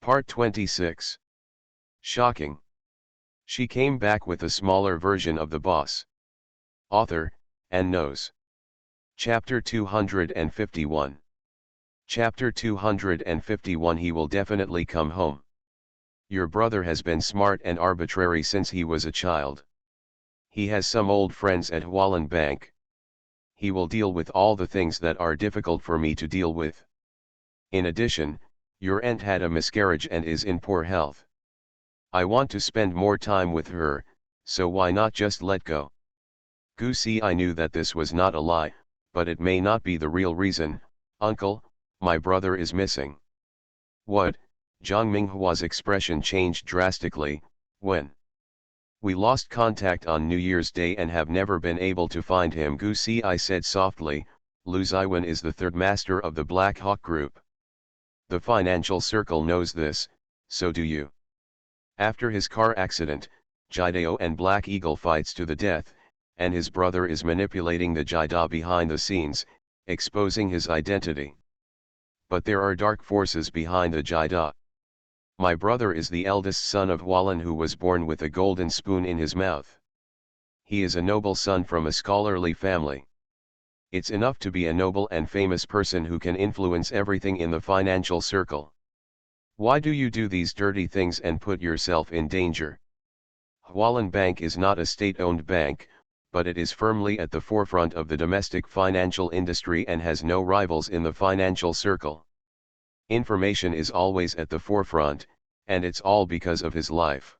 Part 26. Shocking. She came back with a smaller version of the boss. Author, and knows. Chapter 251. Chapter 251. He will definitely come home. Your brother has been smart and arbitrary since he was a child. He has some old friends at Hualan Bank. He will deal with all the things that are difficult for me to deal with. In addition, your aunt had a miscarriage and is in poor health. I want to spend more time with her, so why not just let go? Goosey, I knew that this was not a lie, but it may not be the real reason. Uncle, my brother is missing. What? Zhang Minghua's expression changed drastically. When? We lost contact on New Year's Day and have never been able to find him. Goosey, I said softly. Lu Ziwen is the third master of the Black Hawk Group. The financial circle knows this, so do you. After his car accident, Jidao and Black Eagle fights to the death, and his brother is manipulating the Jida behind the scenes, exposing his identity. But there are dark forces behind the Jida. My brother is the eldest son of Hualan who was born with a golden spoon in his mouth. He is a noble son from a scholarly family. It's enough to be a noble and famous person who can influence everything in the financial circle. Why do you do these dirty things and put yourself in danger? Hualan Bank is not a state-owned bank, but it is firmly at the forefront of the domestic financial industry and has no rivals in the financial circle. Information is always at the forefront, and it's all because of his life.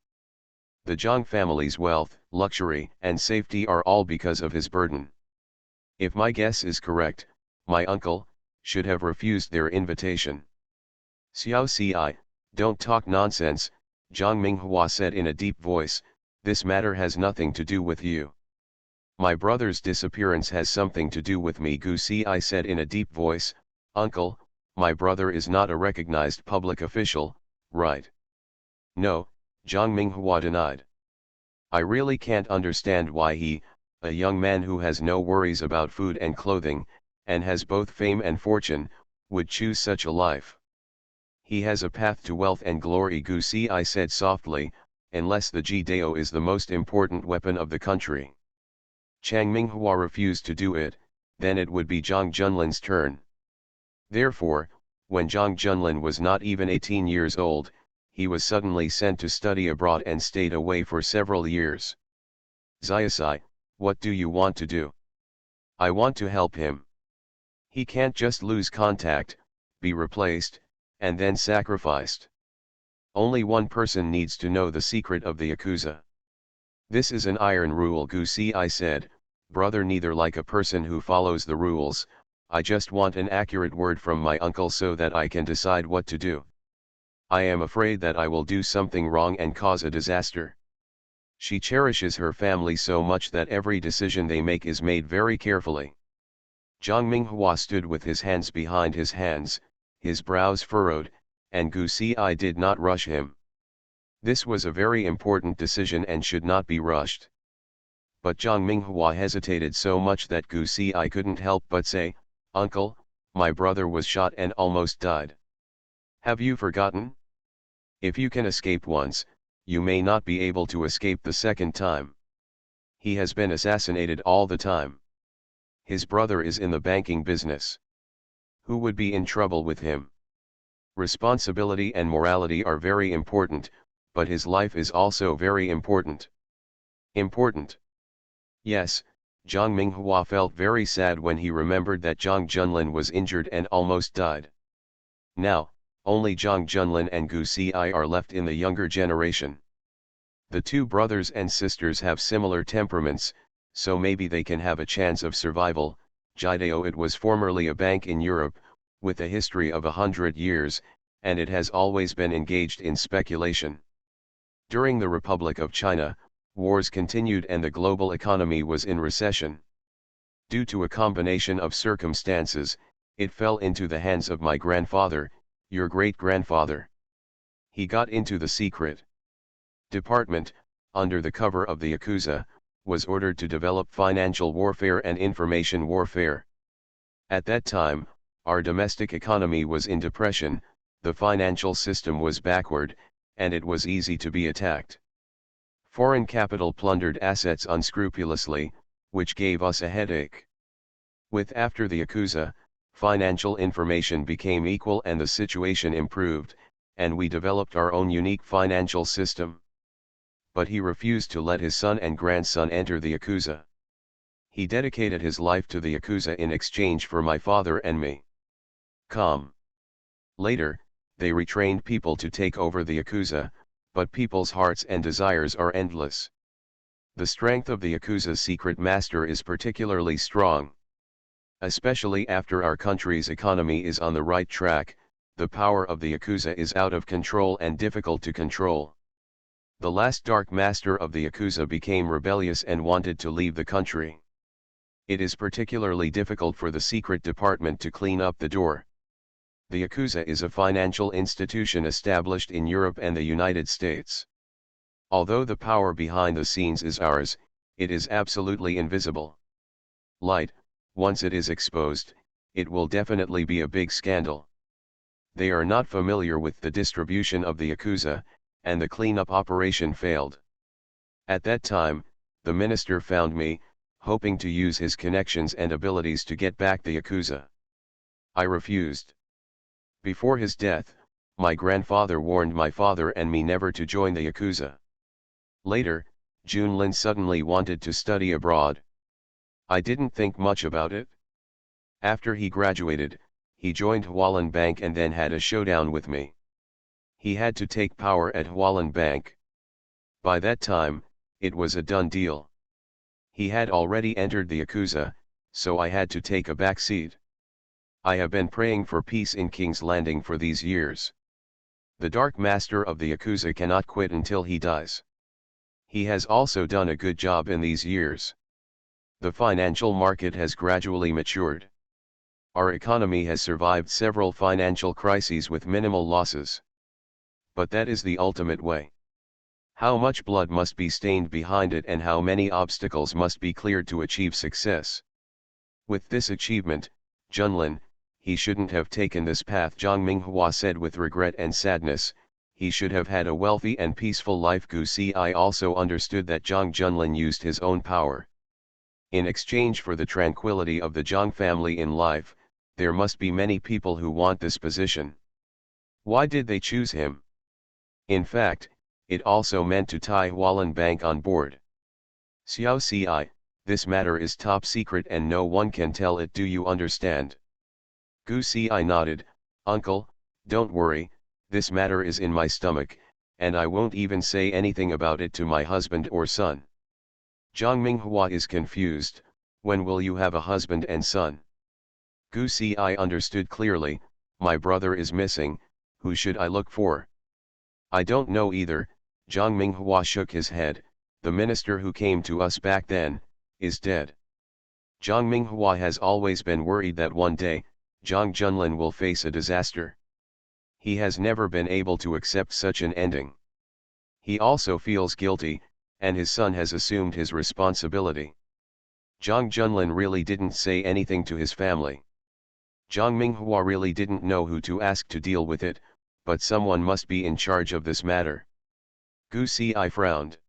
The Zhang family's wealth, luxury, and safety are all because of his burden. If my guess is correct, my uncle should have refused their invitation. Xiao Ci, don't talk nonsense, Zhang Minghua said in a deep voice, this matter has nothing to do with you. My brother's disappearance has something to do with me. Gu Ci said in a deep voice, Uncle, my brother is not a recognized public official, right? No, Zhang Minghua denied. I really can't understand why he, a young man who has no worries about food and clothing, and has both fame and fortune, would choose such a life. He has a path to wealth and glory. Gu Ci said softly, unless the Jidao is the most important weapon of the country. Chang Minghua refused to do it, then it would be Zhang Junlin's turn. Therefore, when Zhang Junlin was not even 18 years old, he was suddenly sent to study abroad and stayed away for several years. Xiaosai, what do you want to do? I want to help him. He can't just lose contact, be replaced, and then sacrificed. Only one person needs to know the secret of the Yakuza. This is an iron rule. Gu Ci said, brother, neither like a person who follows the rules, I just want an accurate word from my uncle so that I can decide what to do. I am afraid that I will do something wrong and cause a disaster. She cherishes her family so much that every decision they make is made very carefully. Zhang Minghua stood with his hands behind his hands, his brows furrowed, and Gu Ci did not rush him. This was a very important decision and should not be rushed. But Zhang Minghua hesitated so much that Gu Ci couldn't help but say, Uncle, my brother was shot and almost died. Have you forgotten? If you can escape once, you may not be able to escape the second time. He has been assassinated all the time. His brother is in the banking business. Who would be in trouble with him? Responsibility and morality are very important, but his life is also very important. Important. Yes, Zhang Minghua felt very sad when he remembered that Zhang Junlin was injured and almost died. Now, only Zhang Junlin and Gu Ci are left in the younger generation. The two brothers and sisters have similar temperaments, so maybe they can have a chance of survival. Jidao, it was formerly a bank in Europe, with a history of 100 years, and it has always been engaged in speculation. During the Republic of China, wars continued and the global economy was in recession. Due to a combination of circumstances, it fell into the hands of my grandfather, your great-grandfather. He got into the secret department, under the cover of the Yakuza, was ordered to develop financial warfare and information warfare. At that time, our domestic economy was in depression, the financial system was backward, and it was easy to be attacked. Foreign capital plundered assets unscrupulously, which gave us a headache. After the Yakuza, financial information became equal and the situation improved, and we developed our own unique financial system. But he refused to let his son and grandson enter the Yakuza. He dedicated his life to the Yakuza in exchange for my father and me. Later, they retrained people to take over the Yakuza, but people's hearts and desires are endless. The strength of the Yakuza's secret master is particularly strong. Especially after our country's economy is on the right track, the power of the Yakuza is out of control and difficult to control. The last dark master of the Yakuza became rebellious and wanted to leave the country. It is particularly difficult for the secret department to clean up the door. The Yakuza is a financial institution established in Europe and the United States. Although the power behind the scenes is ours, it is absolutely invisible. Once it is exposed, it will definitely be a big scandal. They are not familiar with the distribution of the Yakuza, and the cleanup operation failed. At that time, the minister found me, hoping to use his connections and abilities to get back the Yakuza. I refused. Before his death, my grandfather warned my father and me never to join the Yakuza. Later, Junlin suddenly wanted to study abroad. I didn't think much about it. After he graduated, he joined Hualien Bank and then had a showdown with me. He had to take power at Hualien Bank. By that time, it was a done deal. He had already entered the Yakuza, so I had to take a back seat. I have been praying for peace in King's Landing for these years. The Dark Master of the Yakuza cannot quit until he dies. He has also done a good job in these years. The financial market has gradually matured. Our economy has survived several financial crises with minimal losses. But that is the ultimate way. How much blood must be stained behind it and how many obstacles must be cleared to achieve success. With this achievement, Junlin, he shouldn't have taken this path. Zhang Minghua said with regret and sadness. He should have had a wealthy and peaceful life. Gu Si also understood that Zhang Junlin used his own power. In exchange for the tranquility of the Zhang family in life, there must be many people who want this position. Why did they choose him? In fact, it also meant to tie Hualien Bank on board. Xiao Ci, this matter is top secret and no one can tell it. Do you understand? Gu Si nodded. Uncle, don't worry, this matter is in my stomach, and I won't even say anything about it to my husband or son. Zhang Minghua is confused. When will you have a husband and son? Gu Si understood clearly. My brother is missing. Who should I look for? I don't know either. Zhang Minghua shook his head. The minister who came to us back then is dead. Zhang Minghua has always been worried that one day, Zhang Junlin will face a disaster. He has never been able to accept such an ending. He also feels guilty, and his son has assumed his responsibility. Zhang Junlin really didn't say anything to his family. Zhang Minghua really didn't know who to ask to deal with it, but someone must be in charge of this matter. Gu Si frowned.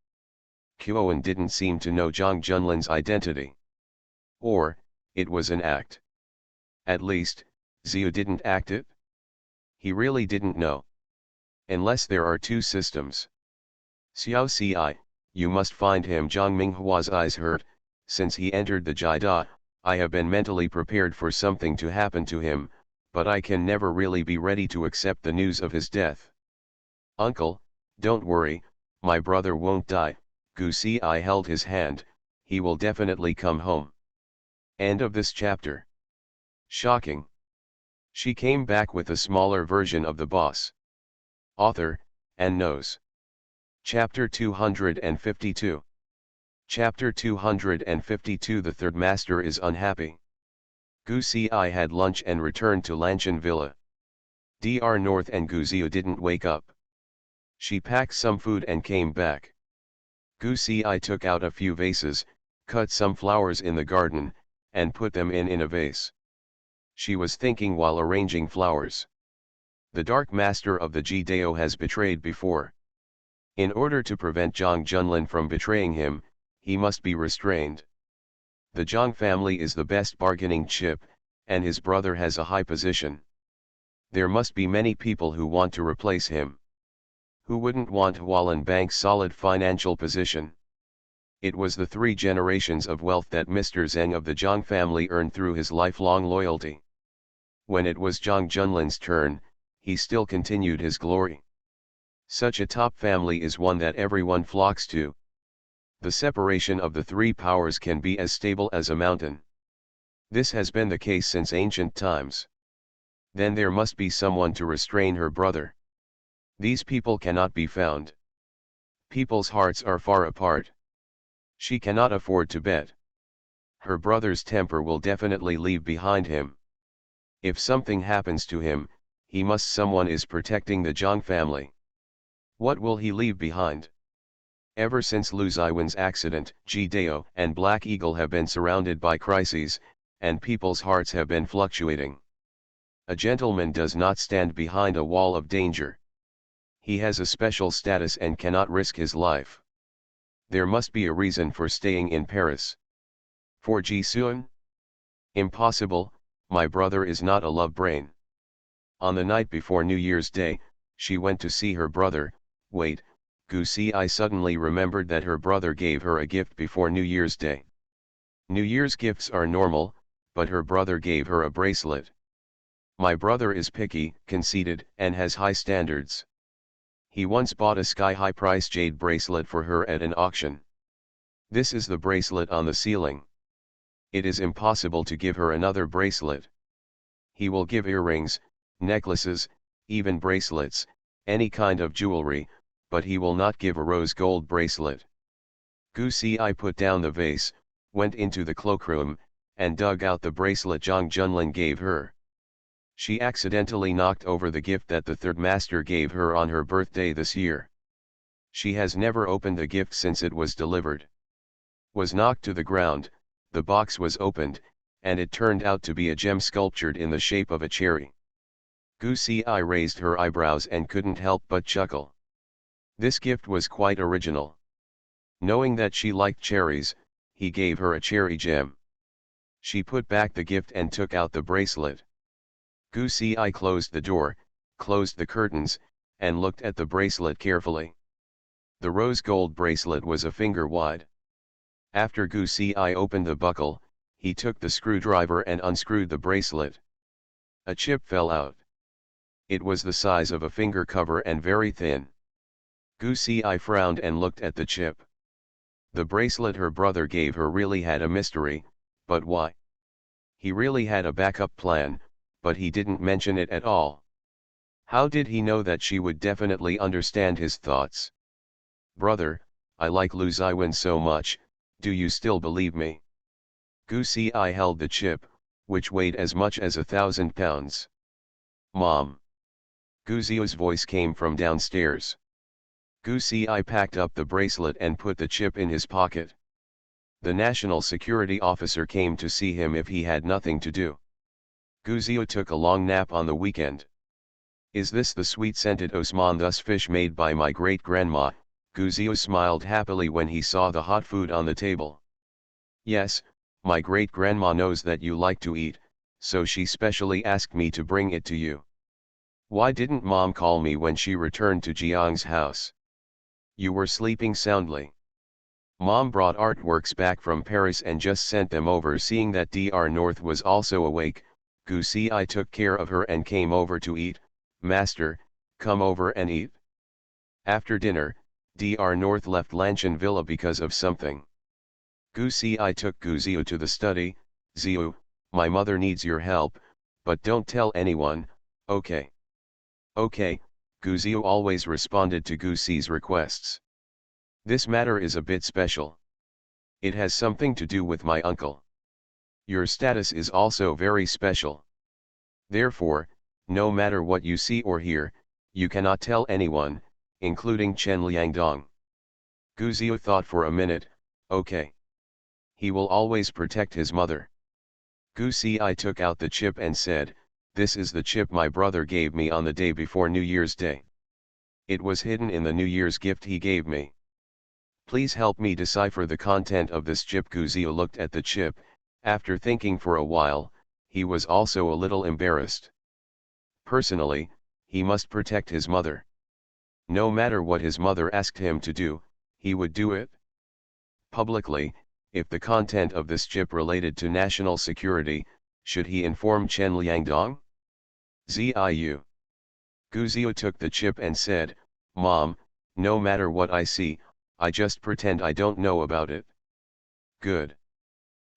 Qiuwen didn't seem to know Zhang Junlin's identity. Or, it was an act. At least, Xiu didn't act it. He really didn't know. Unless there are two systems. Xiao Ci, you must find him. Zhang Minghua's eyes hurt. Since he entered the Jida, I have been mentally prepared for something to happen to him, but I can never really be ready to accept the news of his death. Uncle, don't worry, my brother won't die. Gu Si held his hand. He will definitely come home. End of this chapter. Shocking. She came back with a smaller version of the boss. Author, and knows. Chapter 252. Chapter 252. The third master is unhappy. Gu Si had lunch and returned to Lanshan Villa. Dr. North and Gu Xiu didn't wake up. She packed some food and came back. Gu Si took out a few vases, cut some flowers in the garden, and put them in a vase. She was thinking while arranging flowers. The Dark Master of the Ji-Dao has betrayed before. In order to prevent Zhang Junlin from betraying him, he must be restrained. The Zhang family is the best bargaining chip, and his brother has a high position. There must be many people who want to replace him. Who wouldn't want Hualien Bank's solid financial position? It was the 3 generations of wealth that Mr. Zheng of the Zhang family earned through his lifelong loyalty. When it was Zhang Junlin's turn, he still continued his glory. Such a top family is one that everyone flocks to. The separation of the 3 powers can be as stable as a mountain. This has been the case since ancient times. Then there must be someone to restrain her brother. These people cannot be found. People's hearts are far apart. She cannot afford to bet. Her brother's temper will definitely leave behind him. If something happens to him, someone is protecting the Zhang family. What will he leave behind? Ever since Lu Ziwen's accident, Ji-Dao and Black Eagle have been surrounded by crises, and people's hearts have been fluctuating. A gentleman does not stand behind a wall of danger. He has a special status and cannot risk his life. There must be a reason for staying in Paris. For Ji Sun? Impossible, my brother is not a love brain. On the night before New Year's Day, she went to see her brother. Wait, Gu Si suddenly remembered that her brother gave her a gift before New Year's Day. New Year's gifts are normal, but her brother gave her a bracelet. My brother is picky, conceited, and has high standards. He once bought a sky-high price jade bracelet for her at an auction. This is the bracelet on the ceiling. It is impossible to give her another bracelet. He will give earrings, necklaces, even bracelets, any kind of jewelry, but he will not give a rose gold bracelet. Gu Si put down the vase, went into the cloakroom, and dug out the bracelet Zhang Junlin gave her. She accidentally knocked over the gift that the 3rd master gave her on her birthday this year. She has never opened the gift since it was delivered. Was knocked to the ground, the box was opened, and it turned out to be a gem sculptured in the shape of a cherry. Gu Si raised her eyebrows and couldn't help but chuckle. This gift was quite original. Knowing that she liked cherries, he gave her a cherry gem. She put back the gift and took out the bracelet. Gu Si closed the door, closed the curtains, and looked at the bracelet carefully. The rose gold bracelet was a finger wide. After Gu Si opened the buckle, he took the screwdriver and unscrewed the bracelet. A chip fell out. It was the size of a finger cover and very thin. Gu Si frowned and looked at the chip. The bracelet her brother gave her really had a mystery, but why? He really had a backup plan, but he didn't mention it at all. How did he know that she would definitely understand his thoughts? Brother, I like Lu Ziwen so much, do you still believe me? Gu Si held the chip, which weighed as much as 1,000 pounds. Mom. Gu Zio's voice came from downstairs. Gu Si packed up the bracelet and put the chip in his pocket. The national security officer came to see him if he had nothing to do. Gu Zio took a long nap on the weekend. Is this the sweet-scented Osman thus fish made by my great-grandma? Gu Zio smiled happily when he saw the hot food on the table. Yes, my great-grandma knows that you like to eat, so she specially asked me to bring it to you. Why didn't Mom call me when she returned to Jiang's house? You were sleeping soundly. Mom brought artworks back from Paris and just sent them over. Seeing that Dr. North was also awake, Gu Si took care of her and came over to eat. Master, come over and eat. After dinner, Dr. North left Lanshan Villa because of something. Gu Si took Gu Zio to the study. Zio, my mother needs your help, but don't tell anyone, okay? Okay, Gu Zio always responded to Gu Si's requests. This matter is a bit special. It has something to do with my uncle. Your status is also very special. Therefore, no matter what you see or hear, you cannot tell anyone, including Chen Liangdong. Gu Zio thought for a minute, okay. He will always protect his mother. Gu Si took out the chip and said, This is the chip my brother gave me on the day before New Year's Day. It was hidden in the New Year's gift he gave me. Please help me decipher the content of this chip. Guzio looked at the chip. After thinking for a while, he was also a little embarrassed. Personally, he must protect his mother. No matter what his mother asked him to do, he would do it. Publicly, if the content of this chip related to national security, should he inform Chen Liangdong? Ziyu. Guzio took the chip and said, "Mom, no matter what I see, I just pretend I don't know about it." Good.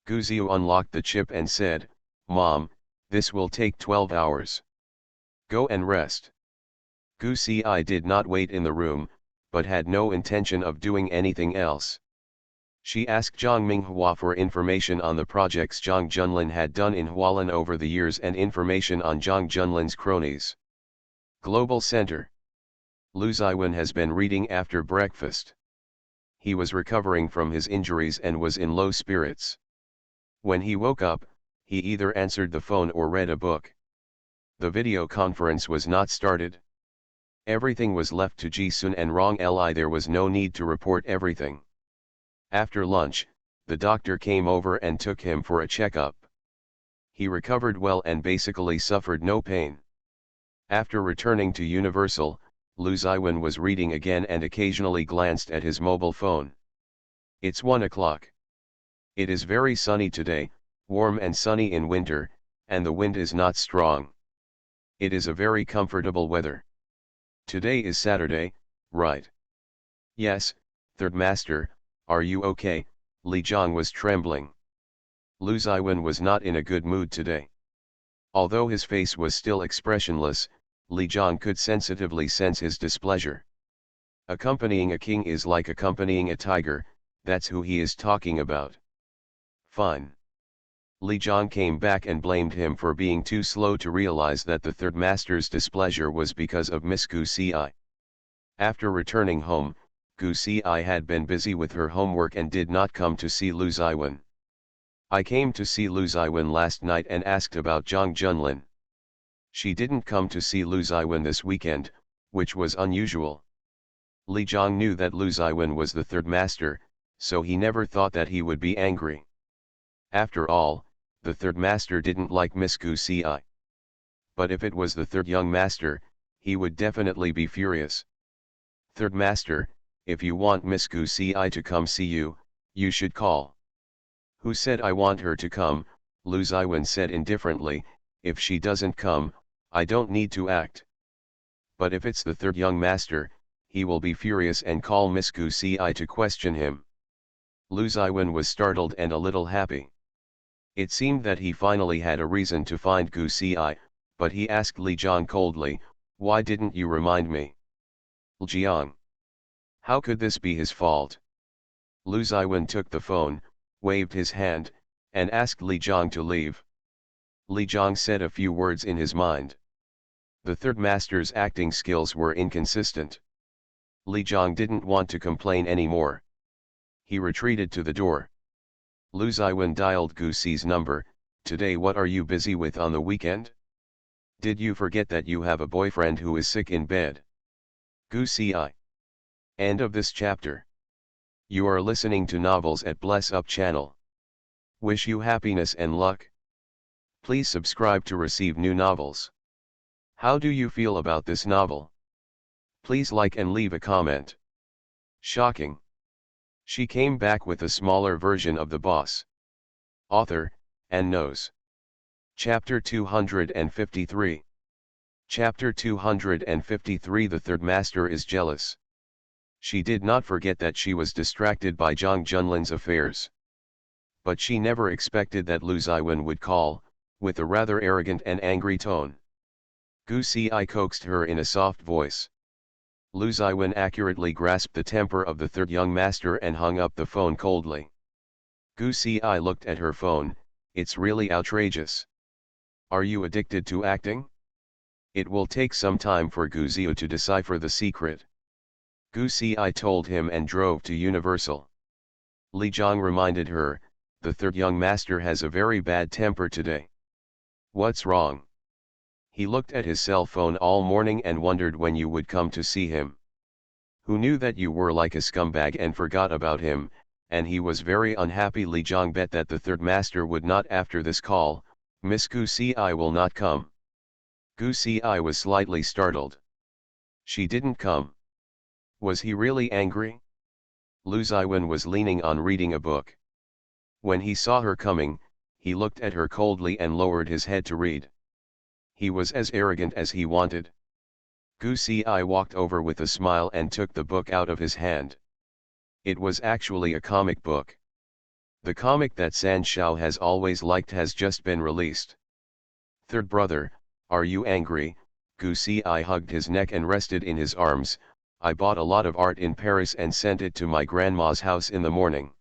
Guzio unlocked the chip and said, "Mom, this will take 12 hours. Go and rest." Gu Si did not wait in the room, but had no intention of doing anything else. She asked Zhang Minghua for information on the projects Zhang Junlin had done in Hualien over the years and information on Zhang Junlin's cronies. Global Center. Lu Ziwen has been reading after breakfast. He was recovering from his injuries and was in low spirits. When he woke up, he either answered the phone or read a book. The video conference was not started. Everything was left to Ji-sun and Rong Li. There was no need to report everything. After lunch, the doctor came over and took him for a checkup. He recovered well and basically suffered no pain. After returning to Universal, Lu Ziwen was reading again and occasionally glanced at his mobile phone. It's 1 o'clock. It is very sunny today, warm and sunny in winter, and the wind is not strong. It is a very comfortable weather. Today is Saturday, right? Yes, Third Master, are you okay? Li Zhang was trembling. Lu Ziwen was not in a good mood today. Although his face was still expressionless, Li Zhang could sensitively sense his displeasure. Accompanying a king is like accompanying a tiger, that's who he is talking about. Fine. Li Zhang came back and blamed him for being too slow to realize that the Third Master's displeasure was because of Miss Gu Si. After returning home, Gu Si had been busy with her homework and did not come to see Lu Ziwen. I came to see Lu Ziwen last night and asked about Zhang Junlin. She didn't come to see Lu Ziwen this weekend, which was unusual. Li Zhang knew that Lu Ziwen was the Third Master, so he never thought that he would be angry. After all, the Third Master didn't like Miss Gu Si. But if it was the Third Young Master, he would definitely be furious. Third Master, if you want Miss Gu Si to come see you, you should call. Who said I want her to come? Lu Ziwen said indifferently, if she doesn't come, I don't need to act. But if it's the Third Young Master, he will be furious and call Miss Gu Si to question him. Lu Ziwen was startled and a little happy. It seemed that he finally had a reason to find Gu Si, but he asked Li Zhang coldly, why didn't you remind me? Jiang. How could this be his fault? Lu Ziwen took the phone, waved his hand, and asked Li Zhang to leave. Li Zhang said a few words in his mind. The Third Master's acting skills were inconsistent. Li Zhang didn't want to complain anymore. He retreated to the door. Lu Ziwen dialed Gu Si's number. Today what are you busy with on the weekend? Did you forget that you have a boyfriend who is sick in bed? Gu Si. End of this chapter. You are listening to novels at Bless Up channel. Wish you happiness and luck. Please subscribe to receive new novels. How do you feel about this novel? Please like and leave a comment. Shocking. She came back with a smaller version of the boss. Author, and knows. Chapter 253. Chapter 253. The Third Master is jealous. She did not forget that she was distracted by Zhang Junlin's affairs. But she never expected that Lu Ziwen would call, with a rather arrogant and angry tone. Gu Si coaxed her in a soft voice. Lu Ziwen accurately grasped the temper of the Third Young Master and hung up the phone coldly. Gu Si looked at her phone. It's really outrageous. Are you addicted to acting? It will take some time for Guzio to decipher the secret. Gu Si told him and drove to Universal. Li Zhang reminded her, the Third Young Master has a very bad temper today. What's wrong? He looked at his cell phone all morning and wondered when you would come to see him. Who knew that you were like a scumbag and forgot about him, and he was very unhappy. Li Zhang bet that the third master would not after this call. Miss Gu Si will not come. Gu Si was slightly startled. She didn't come. Was he really angry? Lu Ziwen was leaning on reading a book. When he saw her coming, he looked at her coldly and lowered his head to read. He was as arrogant as he wanted. Gu Si walked over with a smile and took the book out of his hand. It was actually a comic book. The comic that San Shao has always liked has just been released. Third brother, are you angry? Gu Si hugged his neck and rested in his arms. I bought a lot of art in Paris and sent it to my grandma's house in the morning.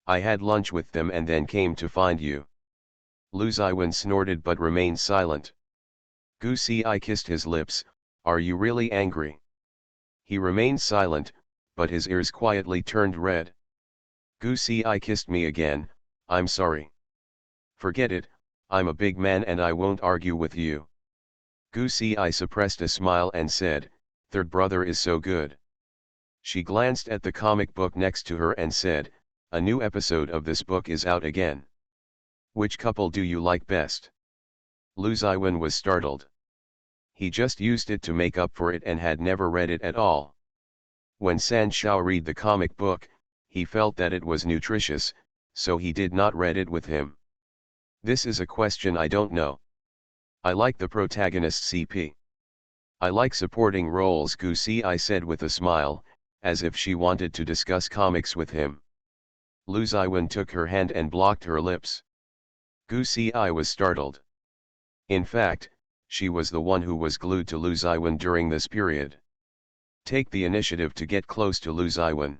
I had lunch with them and then came to find you. Lu Ziwen snorted but remained silent. Gu Si kissed his lips. Are you really angry? He remained silent, but his ears quietly turned red. Gu Si kissed me again. I'm sorry. Forget it, I'm a big man and I won't argue with you. Gu Si suppressed a smile and said, third brother is so good. She glanced at the comic book next to her and said, a new episode of this book is out again. Which couple do you like best? Lu Ziwen was startled. He just used it to make up for it and had never read it at all. When San Shao read the comic book, he felt that it was nutritious, so he did not read it with him. This is a question I don't know. I like the protagonist CP. I like supporting roles, Gu Si said with a smile, as if she wanted to discuss comics with him. Lu Ziwen took her hand and blocked her lips. Gu Si was startled. In fact, she was the one who was glued to Lu Ziwen during this period. Take the initiative to get close to Lu Ziwen.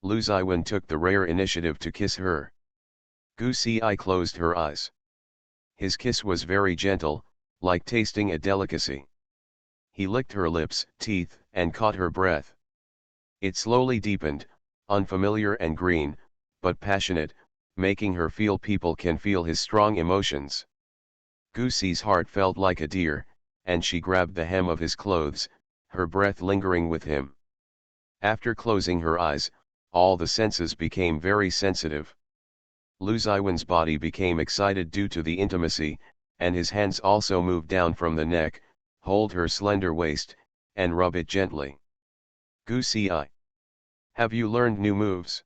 Lu Ziwen took the rare initiative to kiss her. Gu Si closed her eyes. His kiss was very gentle, like tasting a delicacy. He licked her lips, teeth, and caught her breath. It slowly deepened, unfamiliar and green, but passionate, making her feel people can feel his strong emotions. Gu Si's heart felt like a deer, and she grabbed the hem of his clothes, her breath lingering with him. After closing her eyes, all the senses became very sensitive. Lu Ziwen's body became excited due to the intimacy, and his hands also moved down from the neck, hold her slender waist, and rub it gently. Gu Si, have you learned new moves?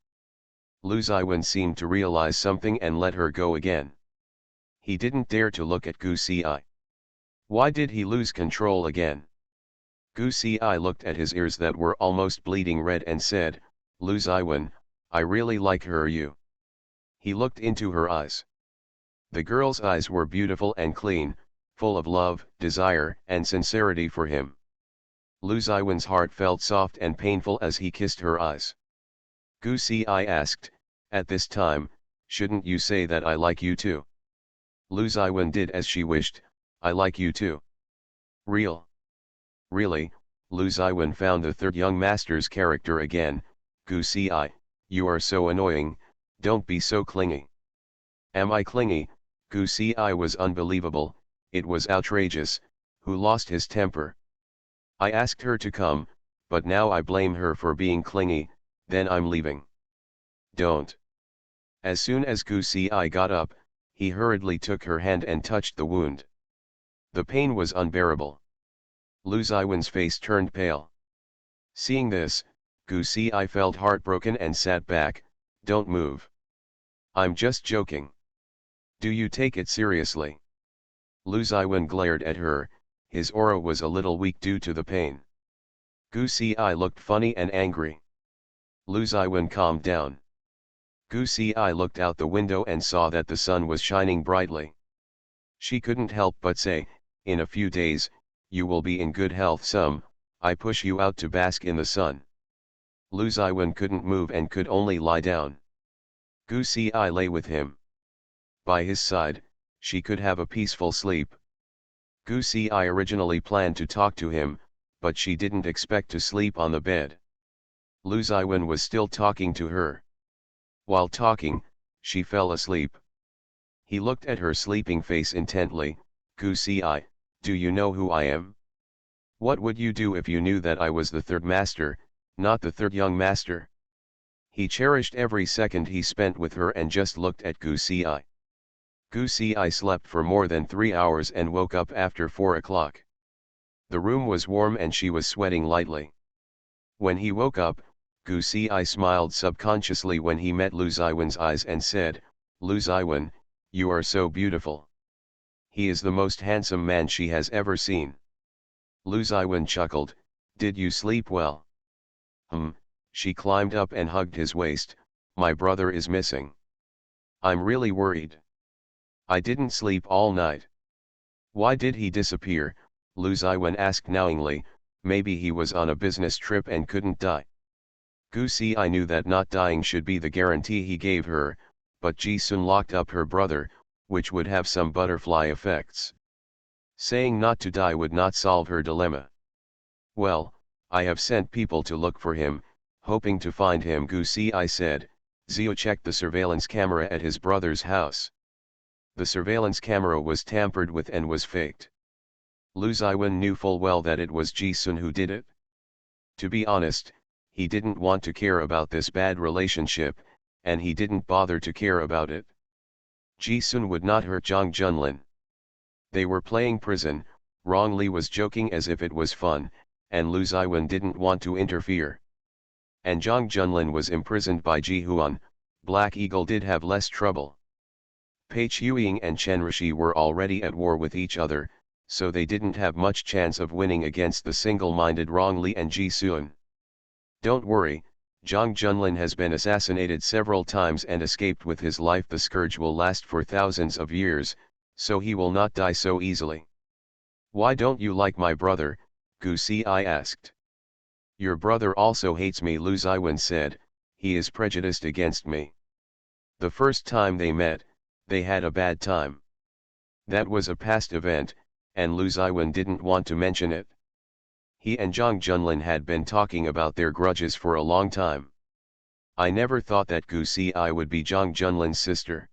Lu Ziwen seemed to realize something and let her go again. He didn't dare to look at Gu Si. Why did he lose control again? Gu Si looked at his ears that were almost bleeding red and said, Lu Ziwen, I really like her. You. He looked into her eyes. The girl's eyes were beautiful and clean, full of love, desire, and sincerity for him. Lu Ziwen's heart felt soft and painful as he kissed her eyes. Gu Si asked, at this time, shouldn't you say that I like you too? Lu Ziwen did as she wished, I like you too. Really, Lu Ziwen found the third young master's character again. Gu Si, you are so annoying, don't be so clingy. Am I clingy? Gu Si was unbelievable, it was outrageous, who lost his temper. I asked her to come, but now I blame her for being clingy, then I'm leaving. Don't. As soon as Gu Si got up, he hurriedly took her hand and touched the wound. The pain was unbearable. Lu Ziwen's face turned pale. Seeing this, Gu Si felt heartbroken and sat back. Don't move. I'm just joking. Do you take it seriously? Lu Ziwen glared at her, his aura was a little weak due to the pain. Gu Si looked funny and angry. Lu Ziwen calmed down. Gu Si looked out the window and saw that the sun was shining brightly. She couldn't help but say, in a few days, you will be in good health. I push you out to bask in the sun. Lu Ziwen couldn't move and could only lie down. Gu Si lay with him. By his side, she could have a peaceful sleep. Gu Si originally planned to talk to him, but she didn't expect to sleep on the bed. Lu Ziwen was still talking to her. While talking, she fell asleep. He looked at her sleeping face intently. Gu Si, Do you know who I am? What would you do if you knew that I was the third master, not the third young master? He cherished every second he spent with her and just looked at Gusi. Gusi slept for more than 3 hours and woke up after 4 o'clock. The room was warm and she was sweating lightly. When he woke up, Gusi smiled subconsciously when he met Lu Ziwen's eyes and said, Lu Ziwen, you are so beautiful. He is the most handsome man she has ever seen. Lu Ziwen chuckled, did you sleep well? She climbed up and hugged his waist, my brother is missing. I'm really worried. I didn't sleep all night. Why did he disappear? Lu Ziwen asked knowingly, maybe he was on a business trip and couldn't die. Gusi knew that not dying should be the guarantee he gave her, but Ji-sun locked up her brother, which would have some butterfly effects. Saying not to die would not solve her dilemma. Well, I have sent people to look for him, hoping to find him, Gusi said. Zio checked the surveillance camera at his brother's house. The surveillance camera was tampered with and was faked. Lu Ziwen knew full well that it was Ji-sun who did it. To be honest, he didn't want to care about this bad relationship, and he didn't bother to care about it. Ji-sun would not hurt Jang Junlin. They were playing prison, Rong Li was joking as if it was fun, and Lu Ziwen didn't want to interfere. And Jang Junlin was imprisoned by Ji Huan, Black Eagle did have less trouble. Pei Chuying and Chen Rishi were already at war with each other, so they didn't have much chance of winning against the single-minded Rong Li and Ji Sun. Don't worry, Jang Junlin has been assassinated several times and escaped with his life. The scourge will last for thousands of years, so he will not die so easily. Why don't you like my brother? Gusi asked. Your brother also hates me, Lu Ziwen said, he is prejudiced against me. The first time they met, they had a bad time. That was a past event, and Lu Ziwen didn't want to mention it. He and Jang Junlin had been talking about their grudges for a long time. I never thought that Gusi would be Jang Junlin's sister.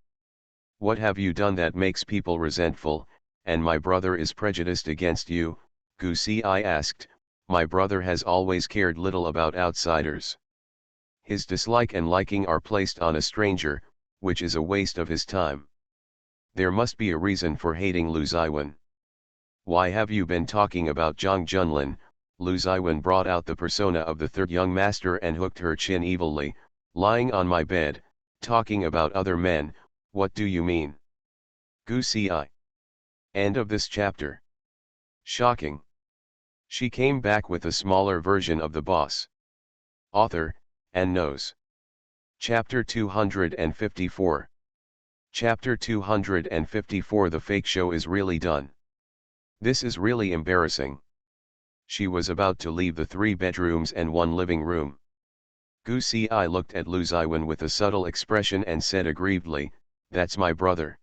What have you done that makes people resentful, and my brother is prejudiced against you? Gusi asked. My brother has always cared little about outsiders. His dislike and liking are placed on a stranger, which is a waste of his time. There must be a reason for hating Lu Ziwen. Why have you been talking about Jang Junlin? Lu Ziwen brought out the persona of the third young master and hooked her chin evilly, lying on my bed, talking about other men. What do you mean? Gusi. End of this chapter. Shocking. She came back with a smaller version of the boss. Author, and knows. Chapter 254. Chapter 254. The fake show is really done. This is really embarrassing. She was about to leave the 3 bedrooms and 1 living room. Gusi looked at Lu Ziwen with a subtle expression and said aggrievedly, that's my brother.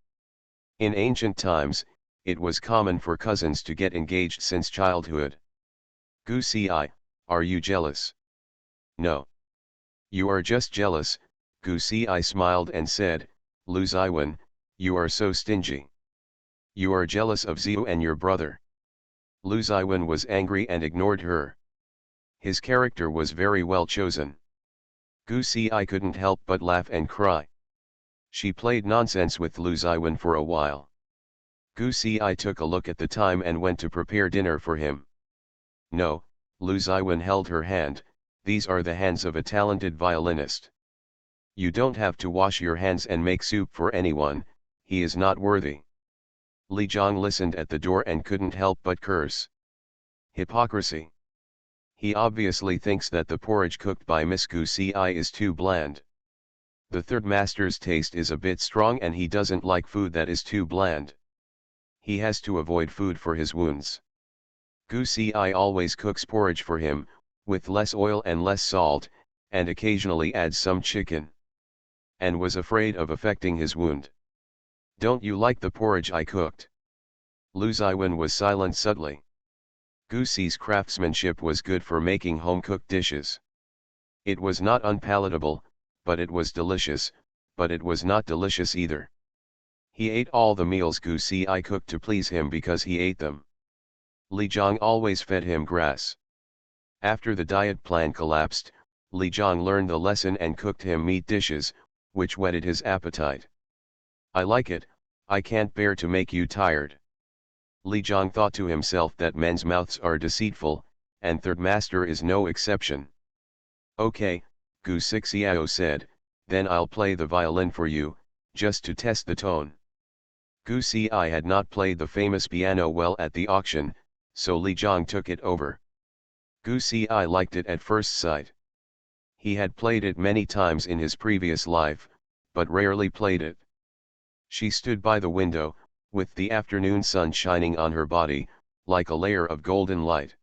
In ancient times, it was common for cousins to get engaged since childhood. Gusi, are you jealous? No. You are just jealous, Gusi smiled and said, Lu Ziwen, you are so stingy. You are jealous of Zio and your brother. Lu Ziwen was angry and ignored her. His character was very well chosen. Gusi couldn't help but laugh and cry. She played nonsense with Lu Ziwen for a while. Gusi took a look at the time and went to prepare dinner for him. No, Lu Ziwen held her hand, these are the hands of a talented violinist. You don't have to wash your hands and make soup for anyone, he is not worthy. Li Zhang listened at the door and couldn't help but curse. Hypocrisy. He obviously thinks that the porridge cooked by Miss Gusi is too bland. The third master's taste is a bit strong and he doesn't like food that is too bland. He has to avoid food for his wounds. Gusi always cooks porridge for him, with less oil and less salt, and occasionally adds some chicken. And was afraid of affecting his wound. Don't you like the porridge I cooked? Lu Ziwen was silent subtly. Gusi's craftsmanship was good for making home-cooked dishes. It was not unpalatable, but it was delicious, but it was not delicious either. He ate all the meals Gusi cooked to please him because he ate them. Li Zhang always fed him grass. After the diet plan collapsed, Li Zhang learned the lesson and cooked him meat dishes, which whetted his appetite. I like it, I can't bear to make you tired. Li Zhang thought to himself that men's mouths are deceitful, and third master is no exception. Okay, Gu Sixiao said, then I'll play the violin for you, just to test the tone. Gu Si had not played the famous piano well at the auction, so Li Zhang took it over. Gu Si liked it at first sight. He had played it many times in his previous life, but rarely played it. She stood by the window, with the afternoon sun shining on her body, like a layer of golden light.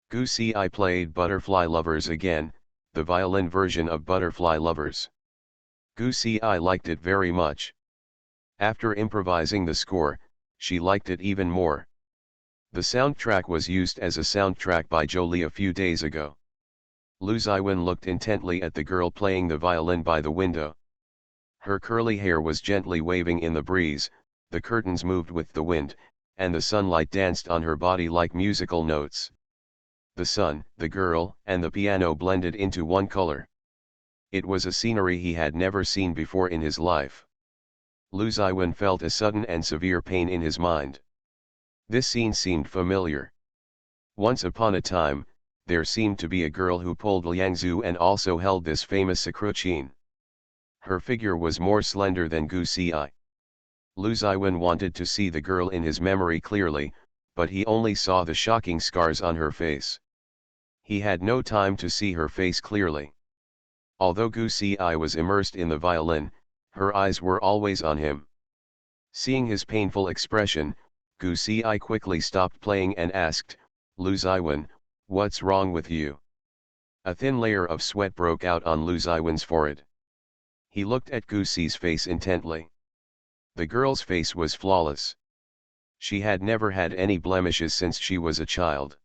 Gu Si played Butterfly Lovers again, the violin version of Butterfly Lovers. Gu Si liked it very much. After improvising the score, she liked it even more. The soundtrack was used as a soundtrack by Jolie a few days ago. Lu Ziwen looked intently at the girl playing the violin by the window. Her curly hair was gently waving in the breeze, the curtains moved with the wind, and the sunlight danced on her body like musical notes. The sun, the girl, and the piano blended into one color. It was a scenery he had never seen before in his life. Lu Ziwen felt a sudden and severe pain in his mind. This scene seemed familiar. Once upon a time, there seemed to be a girl who pulled Liangzhu and also held this famous sakruchin. Her figure was more slender than Gu Si. Lu Ziwen wanted to see the girl in his memory clearly, but he only saw the shocking scars on her face. He had no time to see her face clearly. Although Gu Si was immersed in the violin, her eyes were always on him. Seeing his painful expression, Gu Si quickly stopped playing and asked, Lu Ziwen, what's wrong with you? A thin layer of sweat broke out on Lu Ziwen's forehead. He looked at Gu Si's face intently. The girl's face was flawless. She had never had any blemishes since she was a child.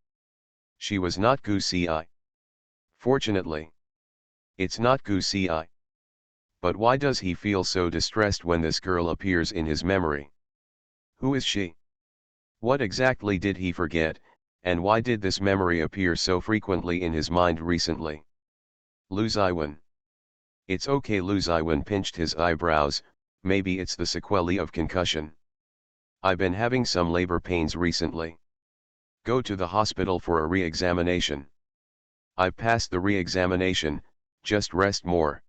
She was not Gu Si. Fortunately. It's not Gu Si. But why does he feel so distressed when this girl appears in his memory? Who is she? What exactly did he forget, and why did this memory appear so frequently in his mind recently? Lu Ziwen. It's okay. Lu Ziwen pinched his eyebrows, maybe it's the sequelae of concussion. I've been having some labor pains recently. Go to the hospital for a re-examination. I've passed the re-examination, just rest more.